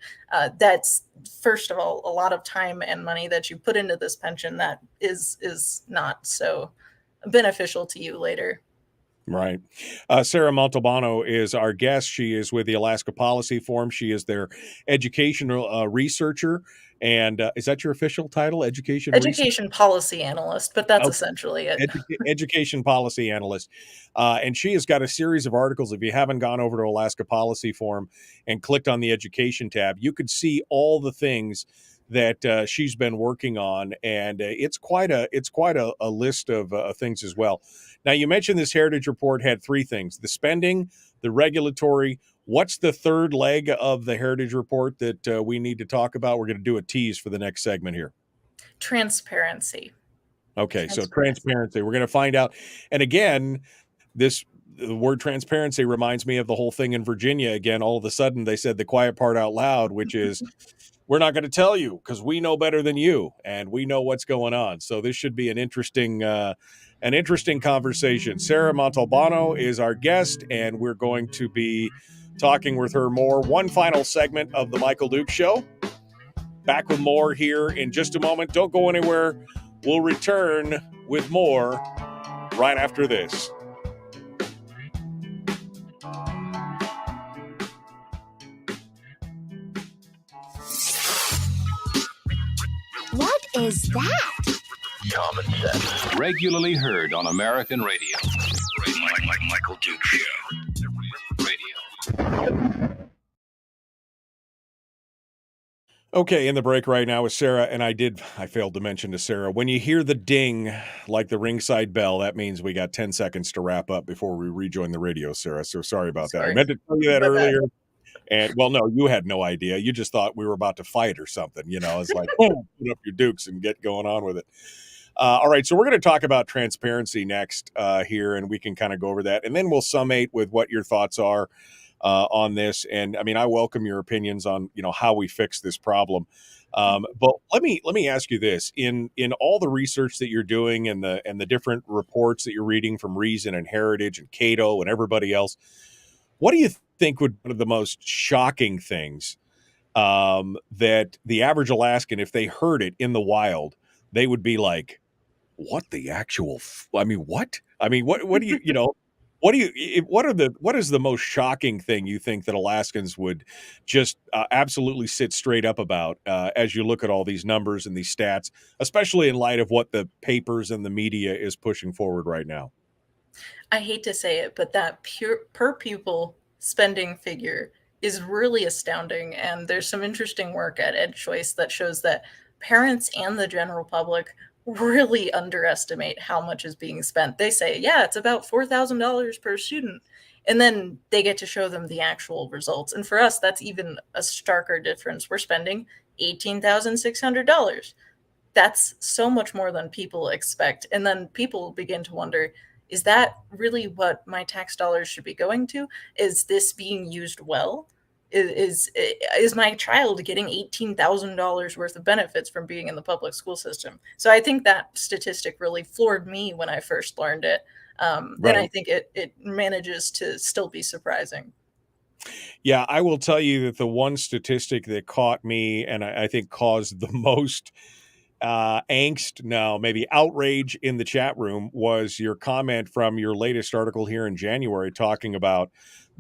that's, first of all, a lot of time and money that you put into this pension that is not so beneficial to you later. Right. Sarah Montalbano is our guest. She is with the Alaska Policy Forum. She is their educational researcher. And is that your official title? Education policy analyst, but that's essentially it. Education policy analyst. And she has got a series of articles. If you haven't gone over to Alaska Policy Forum and clicked on the education tab, you could see all the things that she's been working on, and it's quite a list of things as well. Now, you mentioned this Heritage Report had 3 things: the spending, the regulatory. What's the third leg of the Heritage Report that we need to talk about? We're going to do a tease for the next segment here. Transparency. Okay, so transparency. We're going to find out. And again, the word transparency reminds me of the whole thing in Virginia. Again, all of a sudden they said the quiet part out loud, which is, we're not going to tell you because we know better than you and we know what's going on. So this should be an interesting conversation. Sarah Montalbano is our guest, and we're going to be talking with her more. One final segment of the Michael Dukes Show. Back with more here in just a moment. Don't go anywhere. We'll return with more right after this. What is that? Common sense. Regularly heard on American radio. Michael Duke Show. Radio. Okay, in the break right now with Sarah, and I failed to mention to Sarah, when you hear the ding like the ringside bell, that means we got 10 seconds to wrap up before we rejoin the radio, Sarah. So sorry about that. I meant to tell you that earlier. And well, no, you had no idea. You just thought we were about to fight or something. You know, it's like, boom, put up your dukes and get going on with it. All right, so we're going to talk about transparency next here, and we can kind of go over that. And then we'll summate with what your thoughts are on this. And I mean, I welcome your opinions on, you know, how we fix this problem. But let me ask you this: in all the research that you're doing and the different reports that you're reading from Reason and Heritage and Cato and everybody else, what do you think would be one of the most shocking things that the average Alaskan, if they heard it in the wild, they would be like, what the actual I mean, what? I mean, what do you, you know, what is the most shocking thing you think that Alaskans would just absolutely sit straight up about as you look at all these numbers and these stats, especially in light of what the papers and the media is pushing forward right now? I hate to say it, but that per pupil spending figure is really astounding. And there's some interesting work at EdChoice that shows that parents and the general public really underestimate how much is being spent. They say, yeah, it's about $4,000 per student. And then they get to show them the actual results. And for us, that's even a starker difference. We're spending $18,600. That's so much more than people expect. And then people begin to wonder, is that really what my tax dollars should be going to? Is this being used well? Is my child getting $18,000 worth of benefits from being in the public school system? So I think that statistic really floored me when I first learned it. And I think it manages to still be surprising. Yeah, I will tell you that the one statistic that caught me and I think caused the most angst, no, maybe outrage in the chat room was your comment from your latest article here in January talking about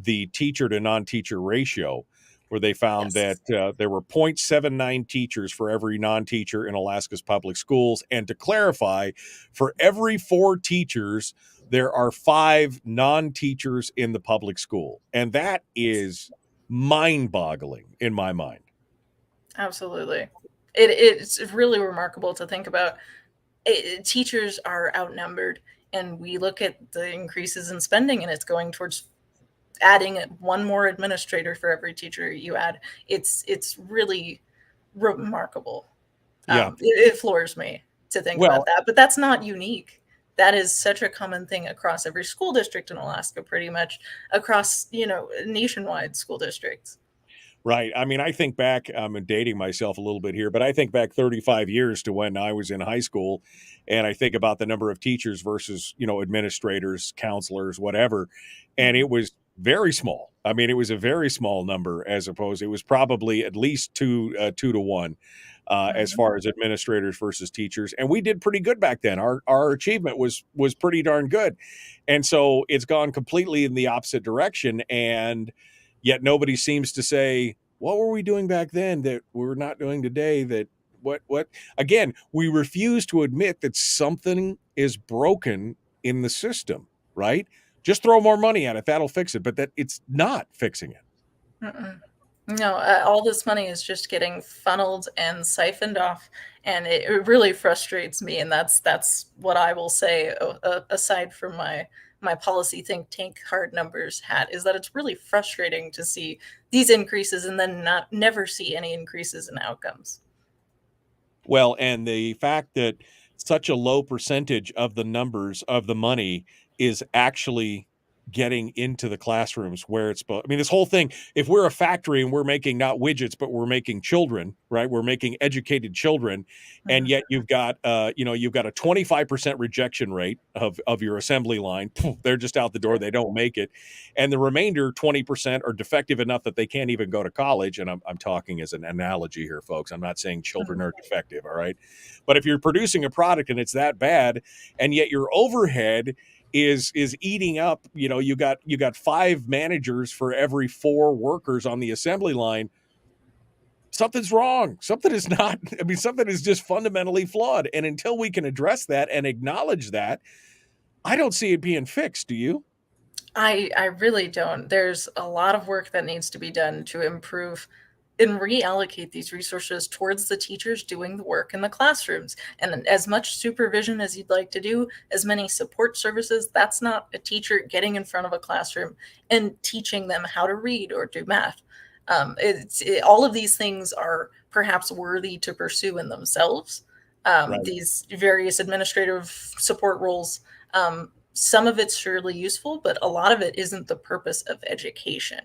the teacher to non-teacher ratio, where they found that there were 0.79 teachers for every non-teacher in Alaska's public schools. And to clarify, for every 4 teachers, there are 5 non-teachers in the public school. And that is mind-boggling in my mind. Absolutely. It's really remarkable to think about. Teachers are outnumbered, and we look at the increases in spending, and it's going towards adding one more administrator for every teacher you add. It's really remarkable. Yeah. It floors me to think about that, but that's not unique. That is such a common thing across every school district in Alaska, pretty much across, nationwide school districts. Right. I mean, I think back, I'm dating myself a little bit here, but I think back 35 years to when I was in high school, and I think about the number of teachers versus, administrators, counselors, whatever, and it was very small. I mean, it was a very small number as opposed, it was probably at least 2 to 1 as far as administrators versus teachers. And we did pretty good back then. Our achievement was pretty darn good. And so it's gone completely in the opposite direction. And yet nobody seems to say, what were we doing back then that we're not doing today? That what again, we refuse to admit that something is broken in the system, right? Just throw more money at it. That'll fix it. But that it's not fixing it. Mm-mm. No, all this money is just getting funneled and siphoned off. And it really frustrates me. And that's what I will say, aside from my policy think tank hard numbers hat, is that it's really frustrating to see these increases and then never see any increases in outcomes. Well, and the fact that such a low percentage of the numbers of the money is actually getting into the classrooms where it's supposed. I mean, this whole thing, if we're a factory and we're making not widgets, but we're making children, right? We're making educated children. And yet you've got, you've got a 25% rejection rate of your assembly line. They're just out the door. They don't make it. And the remainder 20% are defective enough that they can't even go to college. And I'm talking as an analogy here, folks. I'm not saying children are defective. All right. But if you're producing a product and it's that bad, and yet your overhead is eating up, you got 5 managers for every 4 workers on the assembly line. Something's wrong. Something is not, something is just fundamentally flawed. And until we can address that and acknowledge that, I don't see it being fixed. Do you? I really don't. There's a lot of work that needs to be done to improve and reallocate these resources towards the teachers doing the work in the classrooms. And as much supervision as you'd like to do, as many support services, that's not a teacher getting in front of a classroom and teaching them how to read or do math. All of these things are perhaps worthy to pursue in themselves. Right. These various administrative support roles, some of it's surely useful, but a lot of it isn't the purpose of education.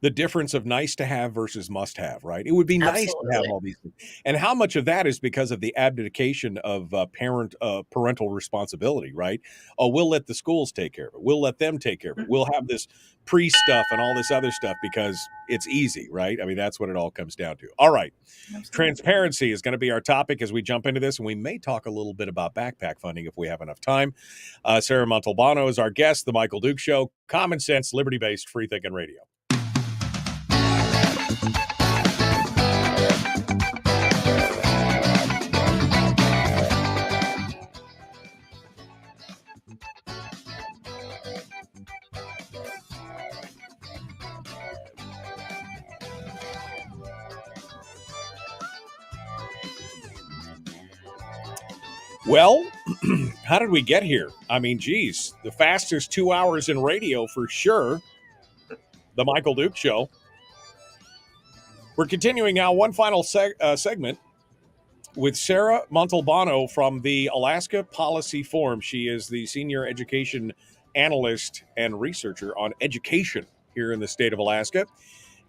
The difference of nice to have versus must have, right? It would be nice to have Absolutely. all these things. And how much of that is because of the abdication of parental responsibility, right? Oh, we'll let the schools take care of it. We'll let them take care of it. We'll have this pre-stuff and all this other stuff because it's easy, right? I mean, that's what it all comes down to. All right. Absolutely. Transparency is going to be our topic as we jump into this, and we may talk a little bit about backpack funding if we have enough time. Sarah Montalbano is our guest, The Michael Duke Show, common sense, liberty-based, free-thinking radio. Well, how did we get here? I mean, geez, the fastest 2 hours in radio for sure. The Michael Duke Show. We're continuing now one final segment with Sarah Montalbano from the Alaska Policy Forum. She is the senior education analyst and researcher on education here in the state of Alaska.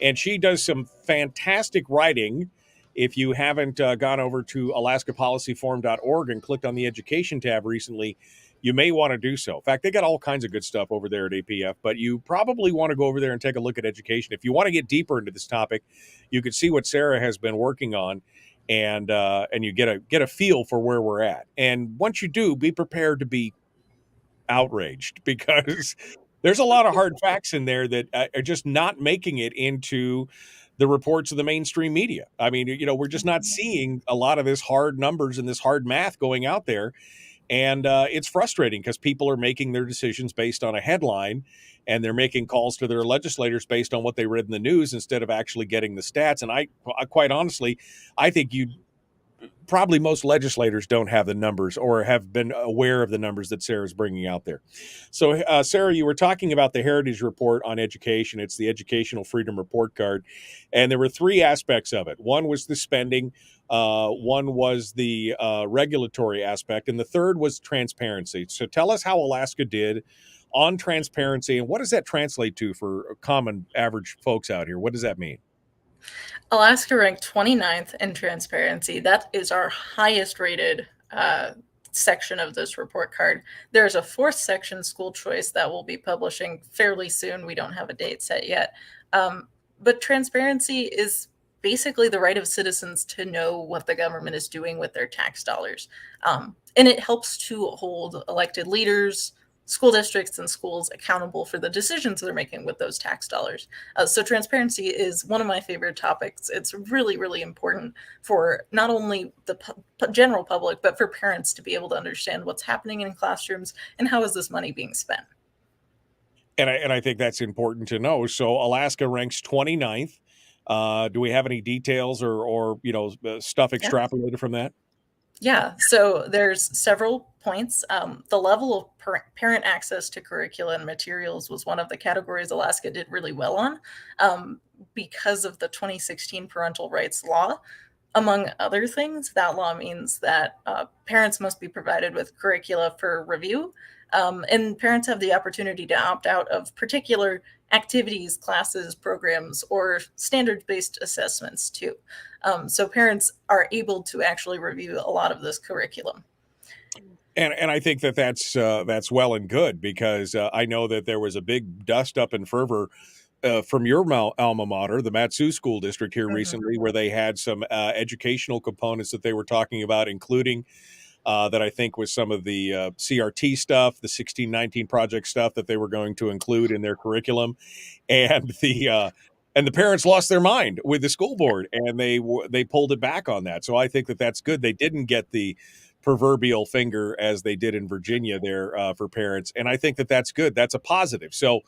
And she does some fantastic writing. If you haven't gone over to alaskapolicyforum.org and clicked on the education tab recently, you may want to do so. In fact, they got all kinds of good stuff over there at APF, but you probably want to go over there and take a look at education. If you want to get deeper into this topic, you can see what Sarah has been working on, and you get a feel for where we're at. And once you do, be prepared to be outraged, because there's a lot of hard facts in there that are just not making it into the reports of the mainstream media. I mean, we're just not seeing a lot of this hard numbers and this hard math going out there. And it's frustrating because people are making their decisions based on a headline, and they're making calls to their legislators based on what they read in the news instead of actually getting the stats. And I quite honestly, I think probably most legislators don't have the numbers or have been aware of the numbers that Sarah's bringing out there. So, Sarah, you were talking about the Heritage Report on education. It's the Educational Freedom Report Card. And there were three aspects of it. One was the spending. One was the regulatory aspect. And the third was transparency. So tell us how Alaska did on transparency. And what does that translate to for common average folks out here? What does that mean? Alaska ranked 29th in transparency. That is our highest rated section of this report card. There's a fourth section, school choice, that we'll be publishing fairly soon. We don't have a date set yet. But transparency is basically the right of citizens to know what the government is doing with their tax dollars. And it helps to hold elected leaders, school districts, and schools accountable for the decisions they're making with those tax dollars. So transparency is one of my favorite topics. It's really, really important for not only the general public, but for parents to be able to understand what's happening in classrooms and how is this money being spent. And I think that's important to know. So Alaska ranks 29th. Do we have any details or stuff extrapolated from that? Yeah, so there's several points. The level of parent access to curricula and materials was one of the categories Alaska did really well on because of the 2016 parental rights law. Among other things, that law means that parents must be provided with curricula for review, and parents have the opportunity to opt out of particular activities, classes, programs, or standards-based assessments too. So parents are able to actually review a lot of this curriculum. And I think that's well and good, because I know that there was a big dust up and fervor from your alma mater, the Matsu School District here recently, where they had some educational components that they were talking about, including that I think was some of the CRT stuff, the 1619 project stuff that they were going to include in their curriculum. And the parents lost their mind with the school board, and they pulled it back on that. So I think that that's good. They didn't get the proverbial finger as they did in Virginia there for parents. And I think that that's good. That's a positive. So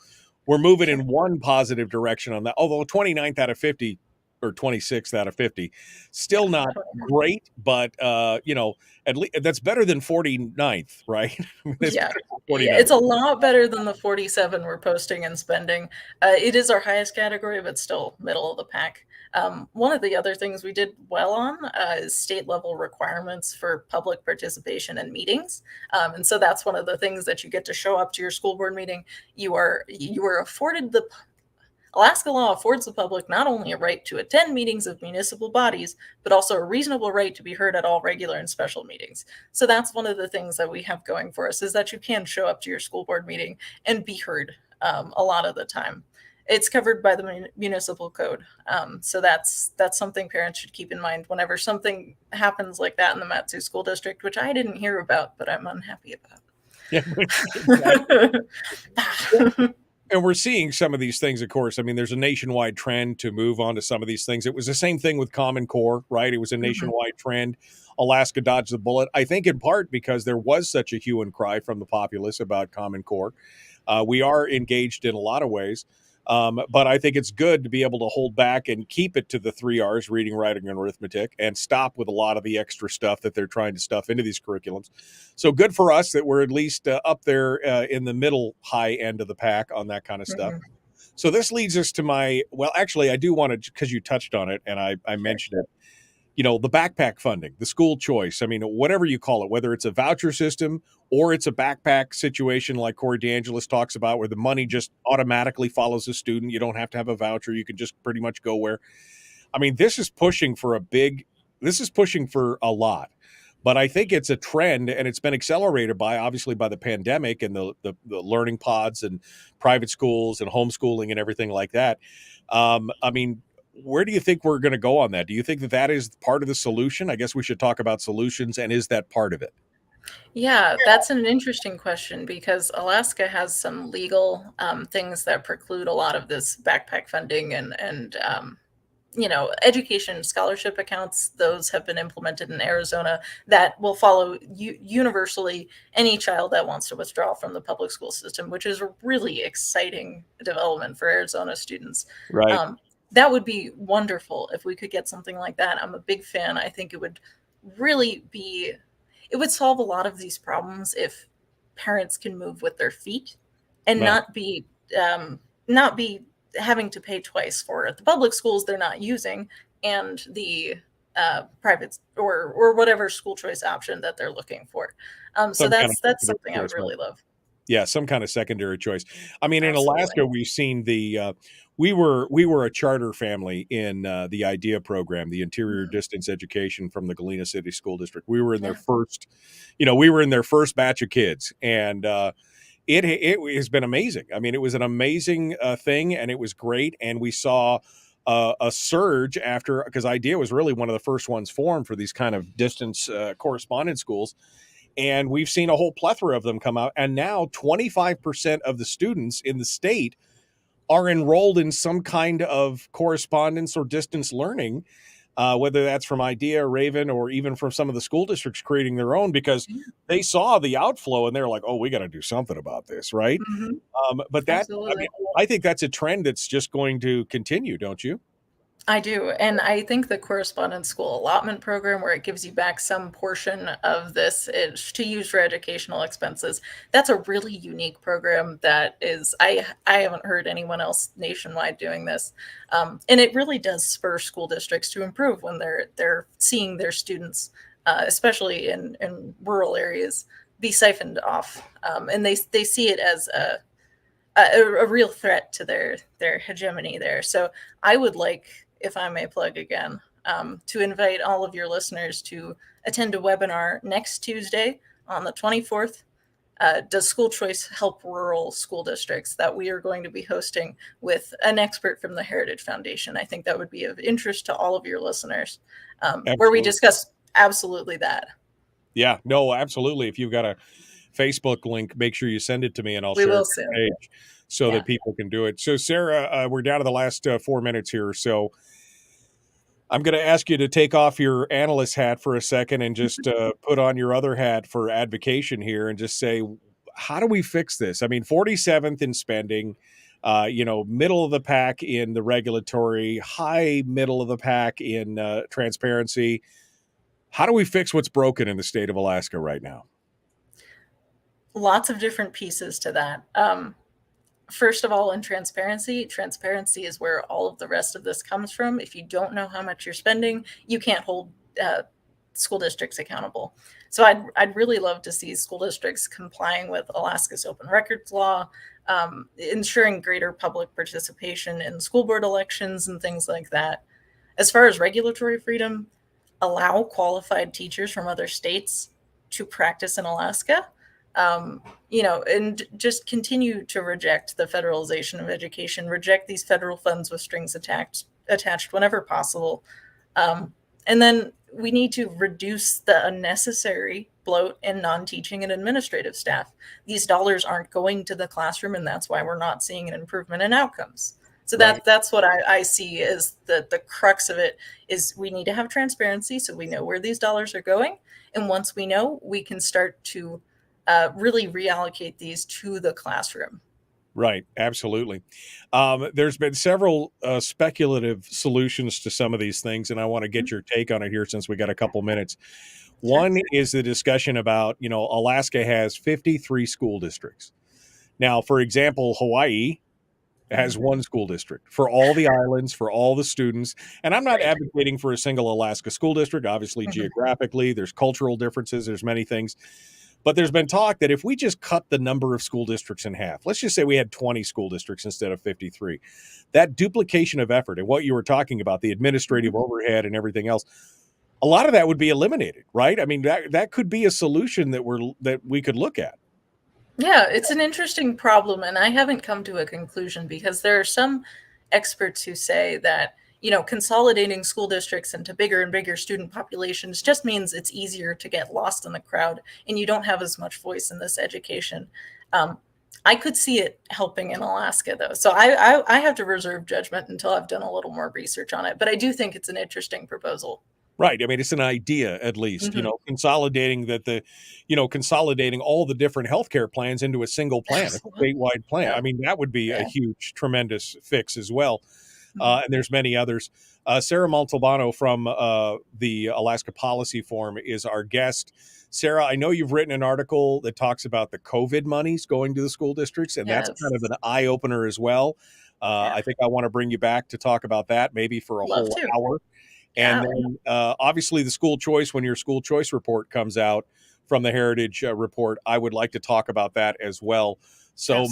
we're moving in one positive direction on that. Although 29th out of 50 or 26th out of 50, still not great, but at least that's better than 49th, right? Yeah, it's a lot better than the 47 we're posting and spending. It is our highest category, but still middle of the pack. One of the other things we did well on is state level requirements for public participation in meetings. And so that's one of the things that you get to show up to your school board meeting. You are afforded Alaska law affords the public not only a right to attend meetings of municipal bodies, but also a reasonable right to be heard at all regular and special meetings. So that's one of the things that we have going for us, is that you can show up to your school board meeting and be heard a lot of the time. It's covered by the municipal code. So that's something parents should keep in mind whenever something happens like that in the Matsu School District, which I didn't hear about, but I'm unhappy about. Yeah. And we're seeing some of these things, of course. I mean, there's a nationwide trend to move on to some of these things. It was the same thing with Common Core, right? It was a nationwide trend. Alaska dodged the bullet, I think in part because there was such a hue and cry from the populace about Common Core. We are engaged in a lot of ways, but I think it's good to be able to hold back and keep it to the 3 R's, reading, writing, and arithmetic, and stop with a lot of the extra stuff that they're trying to stuff into these curriculums. So good for us that we're at least up there in the middle high end of the pack on that kind of stuff. So this leads us to actually, I do want to, because you touched on it and I mentioned it, the backpack funding, the school choice. I mean, whatever you call it, whether it's a voucher system or it's a backpack situation like Corey DeAngelis talks about, where the money just automatically follows the student. You don't have to have a voucher. You can just pretty much go where. I mean, this is pushing for a lot. But I think it's a trend, and it's been accelerated obviously by the pandemic and the learning pods and private schools and homeschooling and everything like that. I mean, where do you think we're going to go on that? Do you think that is part of the solution? I guess we should talk about solutions, and is that part of it? Yeah, that's an interesting question, because Alaska has some legal things that preclude a lot of this backpack funding and education scholarship accounts. Those have been implemented in Arizona that will follow universally any child that wants to withdraw from the public school system, which is a really exciting development for Arizona students. Right. That would be wonderful if we could get something like that. I'm a big fan. I think it would really it would solve a lot of these problems if parents can move with their feet and not be having to pay twice for the public schools they're not using and the private or whatever school choice option that they're looking for. So that's something I would really love. Yeah, some kind of secondary choice. I mean, in Alaska, we've seen we were a charter family in the IDEA program, the Interior Distance Education from the Galena City School District. We were in their first, batch of kids, and it has been amazing. I mean, it was an amazing thing, and it was great. And we saw a surge because IDEA was really one of the first ones formed for these kind of distance correspondence schools. And we've seen a whole plethora of them come out. And now 25% of the students in the state are enrolled in some kind of correspondence or distance learning, whether that's from IDEA, Raven, or even from some of the school districts creating their own, because they saw the outflow and they're like, oh, we got to do something about this, right? But I think that's a trend that's just going to continue, don't you? I do. And I think the correspondence school allotment program, where it gives you back some portion of this to use for educational expenses, that's a really unique program that is, I haven't heard anyone else nationwide doing this. And it really does spur school districts to improve when they're seeing their students, especially in rural areas, be siphoned off. And they see it as a real threat to their hegemony there. So I would like, if I may plug again, to invite all of your listeners to attend a webinar next Tuesday on the 24th. Does school choice help rural school districts, that we are going to be hosting with an expert from the Heritage Foundation? I think that would be of interest to all of your listeners, where we discuss absolutely that. Yeah, no, absolutely. If you've got a Facebook link, make sure you send it to me and I'll share it on the page so that people can do it. So Sarah, we're down to the last 4 minutes here. So I'm going to ask you to take off your analyst hat for a second and just put on your other hat for advocation here and just say, how do we fix this? I mean, 47th in spending, middle of the pack in the regulatory, high middle of the pack in transparency. How do we fix what's broken in the state of Alaska right now? Lots of different pieces to that. First of all, in transparency is where all of the rest of this comes from. If you don't know how much you're spending, you can't hold school districts accountable. So I'd really love to see school districts complying with Alaska's open records law, ensuring greater public participation in school board elections and things like that. As far as regulatory freedom, allow qualified teachers from other states to practice in Alaska. And just continue to reject the federalization of education, reject these federal funds with strings attached whenever possible. And then we need to reduce the unnecessary bloat in non-teaching and administrative staff. These dollars aren't going to the classroom, and that's why we're not seeing an improvement in outcomes. So that's what I see as the crux of it is we need to have transparency so we know where these dollars are going. And once we know, we can start to really reallocate these to the classroom. Right. Absolutely. There's been several speculative solutions to some of these things, and I want to get your take on it here since we got a couple minutes. One is the discussion about, Alaska has 53 school districts. Now, for example, Hawaii has one school district for all the islands, for all the students. And I'm not advocating for a single Alaska school district. Obviously, geographically, there's cultural differences, there's many things. But there's been talk that if we just cut the number of school districts in half, let's just say we had 20 school districts instead of 53, that duplication of effort and what you were talking about, the administrative overhead and everything else, a lot of that would be eliminated, right? I mean, that could be a solution that we could look at. Yeah, it's an interesting problem, and I haven't come to a conclusion because there are some experts who say that consolidating school districts into bigger and bigger student populations just means it's easier to get lost in the crowd and you don't have as much voice in this education. I could see it helping in Alaska, though. So I have to reserve judgment until I've done a little more research on it. But I do think it's an interesting proposal. Right. I mean, it's an idea, at least, consolidating consolidating all the different healthcare plans into a single plan, a statewide plan. Yeah. I mean, that would be a huge, tremendous fix as well. And there's many others. Sarah Montalbano from the Alaska Policy Forum is our guest. Sarah, I know you've written an article that talks about the COVID monies going to the school districts, and that's kind of an eye-opener as well. I think I want to bring you back to talk about that, maybe for a whole hour. And then obviously the school choice, when your school choice report comes out from the Heritage Report, I would like to talk about that as well. So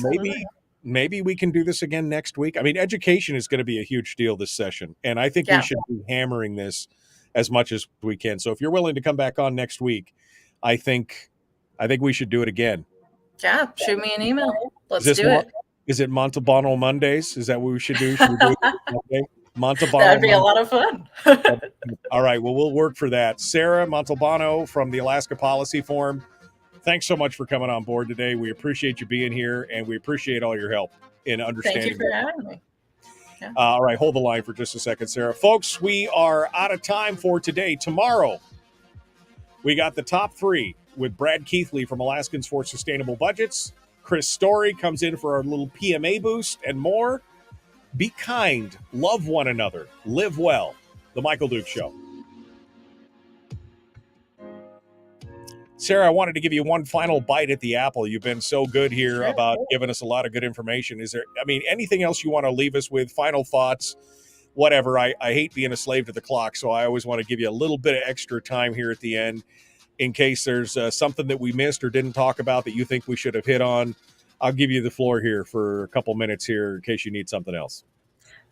maybe we can do this again next week. I mean, education is going to be a huge deal this session, and I think we should be hammering this as much as we can. So if you're willing to come back on next week, I think we should do it again. Yeah, shoot me an email. Let's do it. Is it Montalbano Mondays? Is that what we should do? Should we do it Monday? Montalbano. That'd be a lot of fun. All right. Well, we'll work for that. Sarah Montalbano from the Alaska Policy Forum. Thanks so much for coming on board today. We appreciate you being here, and we appreciate all your help in understanding. Thank you for having me. Yeah. All right. Hold the line for just a second, Sarah. Folks, we are out of time for today. Tomorrow, we got the top three with Brad Keithley from Alaskans for Sustainable Budgets. Chris Story comes in for our little PMA boost and more. Be kind, love one another, live well. The Michael Duke Show. Sarah, I wanted to give you one final bite at the apple. You've been so good here about giving us a lot of good information. Is there, anything else you want to leave us with? Final thoughts, whatever. I hate being a slave to the clock, so I always want to give you a little bit of extra time here at the end in case there's something that we missed or didn't talk about that you think we should have hit on. I'll give you the floor here for a couple minutes here in case you need something else.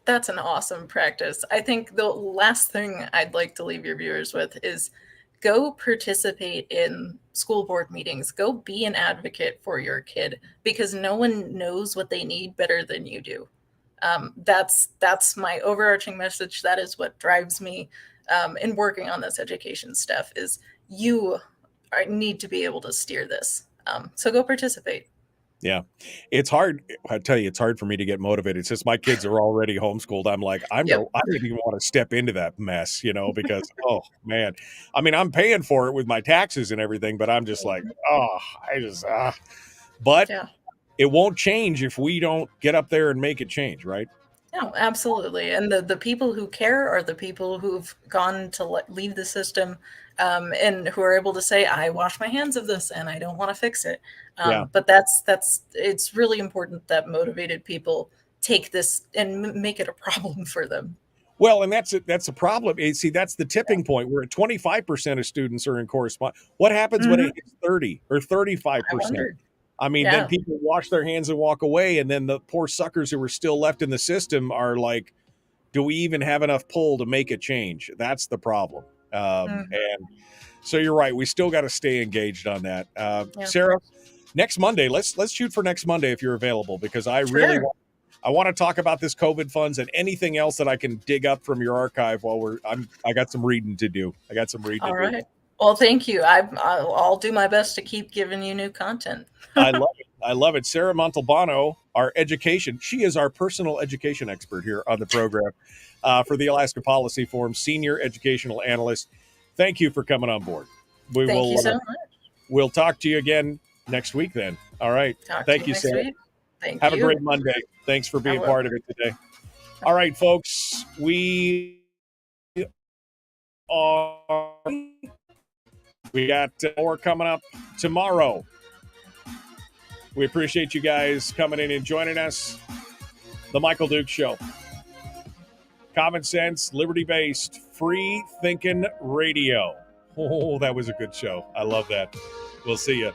That's an awesome practice. I think the last thing I'd like to leave your viewers with is go participate in school board meetings. Go be an advocate for your kid because no one knows what they need better than you do. That's my overarching message. That is what drives me in working on this education stuff is you need to be able to steer this. So go participate. Yeah. It's hard. I tell you, it's hard for me to get motivated since my kids are already homeschooled. I'm like, I don't even want to step into that mess, because, oh man, I mean, I'm paying for it with my taxes and everything, but I'm just like, but Yeah. it won't change if we don't get up there and make it change. Right. No, absolutely. And the people who care are the people who've gone to leave the system, and who are able to say, I wash my hands of this and I don't want to fix it. Yeah. But it's really important that motivated people take this and make it a problem for them. Well, and that's a problem. See, that's the tipping point. We're at 25% of students are in correspondence. What happens when it hits 30 or 35%? I wonder. I mean, then people wash their hands and walk away, and then the poor suckers who are still left in the system are like, do we even have enough pull to make a change? That's the problem. And so you're right. We still got to stay engaged on that. Sarah, next Monday, let's shoot for next Monday if you're available, because I really want to talk about this COVID funds and anything else that I can dig up from your archive while I got some reading to do. All right. Well, thank you. I'll do my best to keep giving you new content. I love it. I love it. Sarah Montalbano, she is our personal education expert here on the program for the Alaska Policy Forum, senior educational analyst. Thank you for coming on board. Thank you so much. We'll talk to you again next week then. All right. Thank you, Sarah. Have a great Monday. Thanks for being part of it today. All right, folks. We got more coming up tomorrow. We appreciate you guys coming in and joining us. The Michael Duke Show. Common sense, liberty-based, free-thinking radio. Oh, that was a good show. I love that. We'll see you.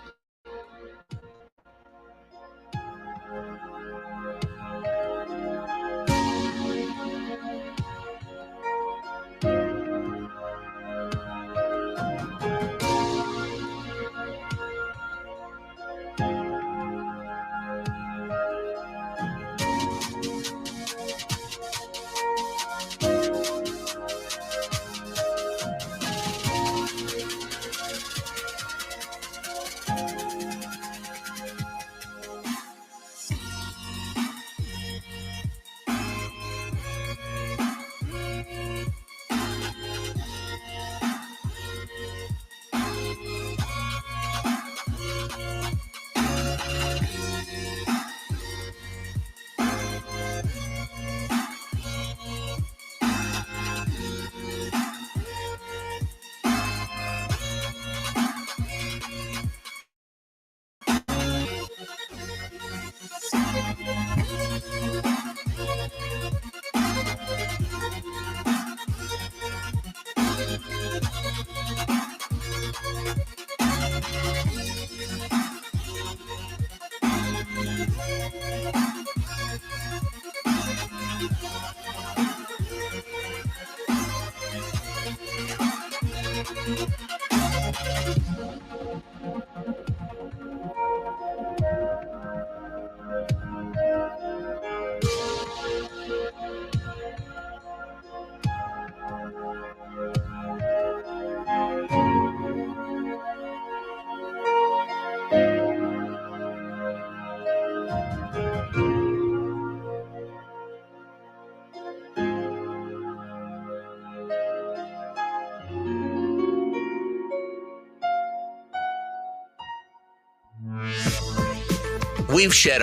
We've shed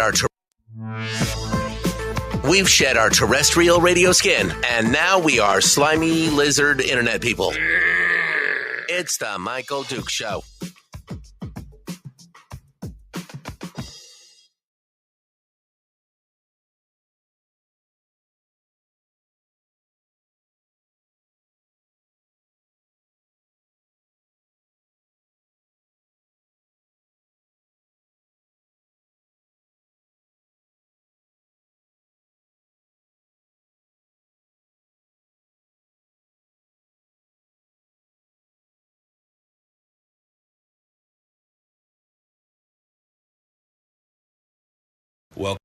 our terrestrial radio skin, and now we are slimy lizard internet people. It's the Michael Duke Show. Well,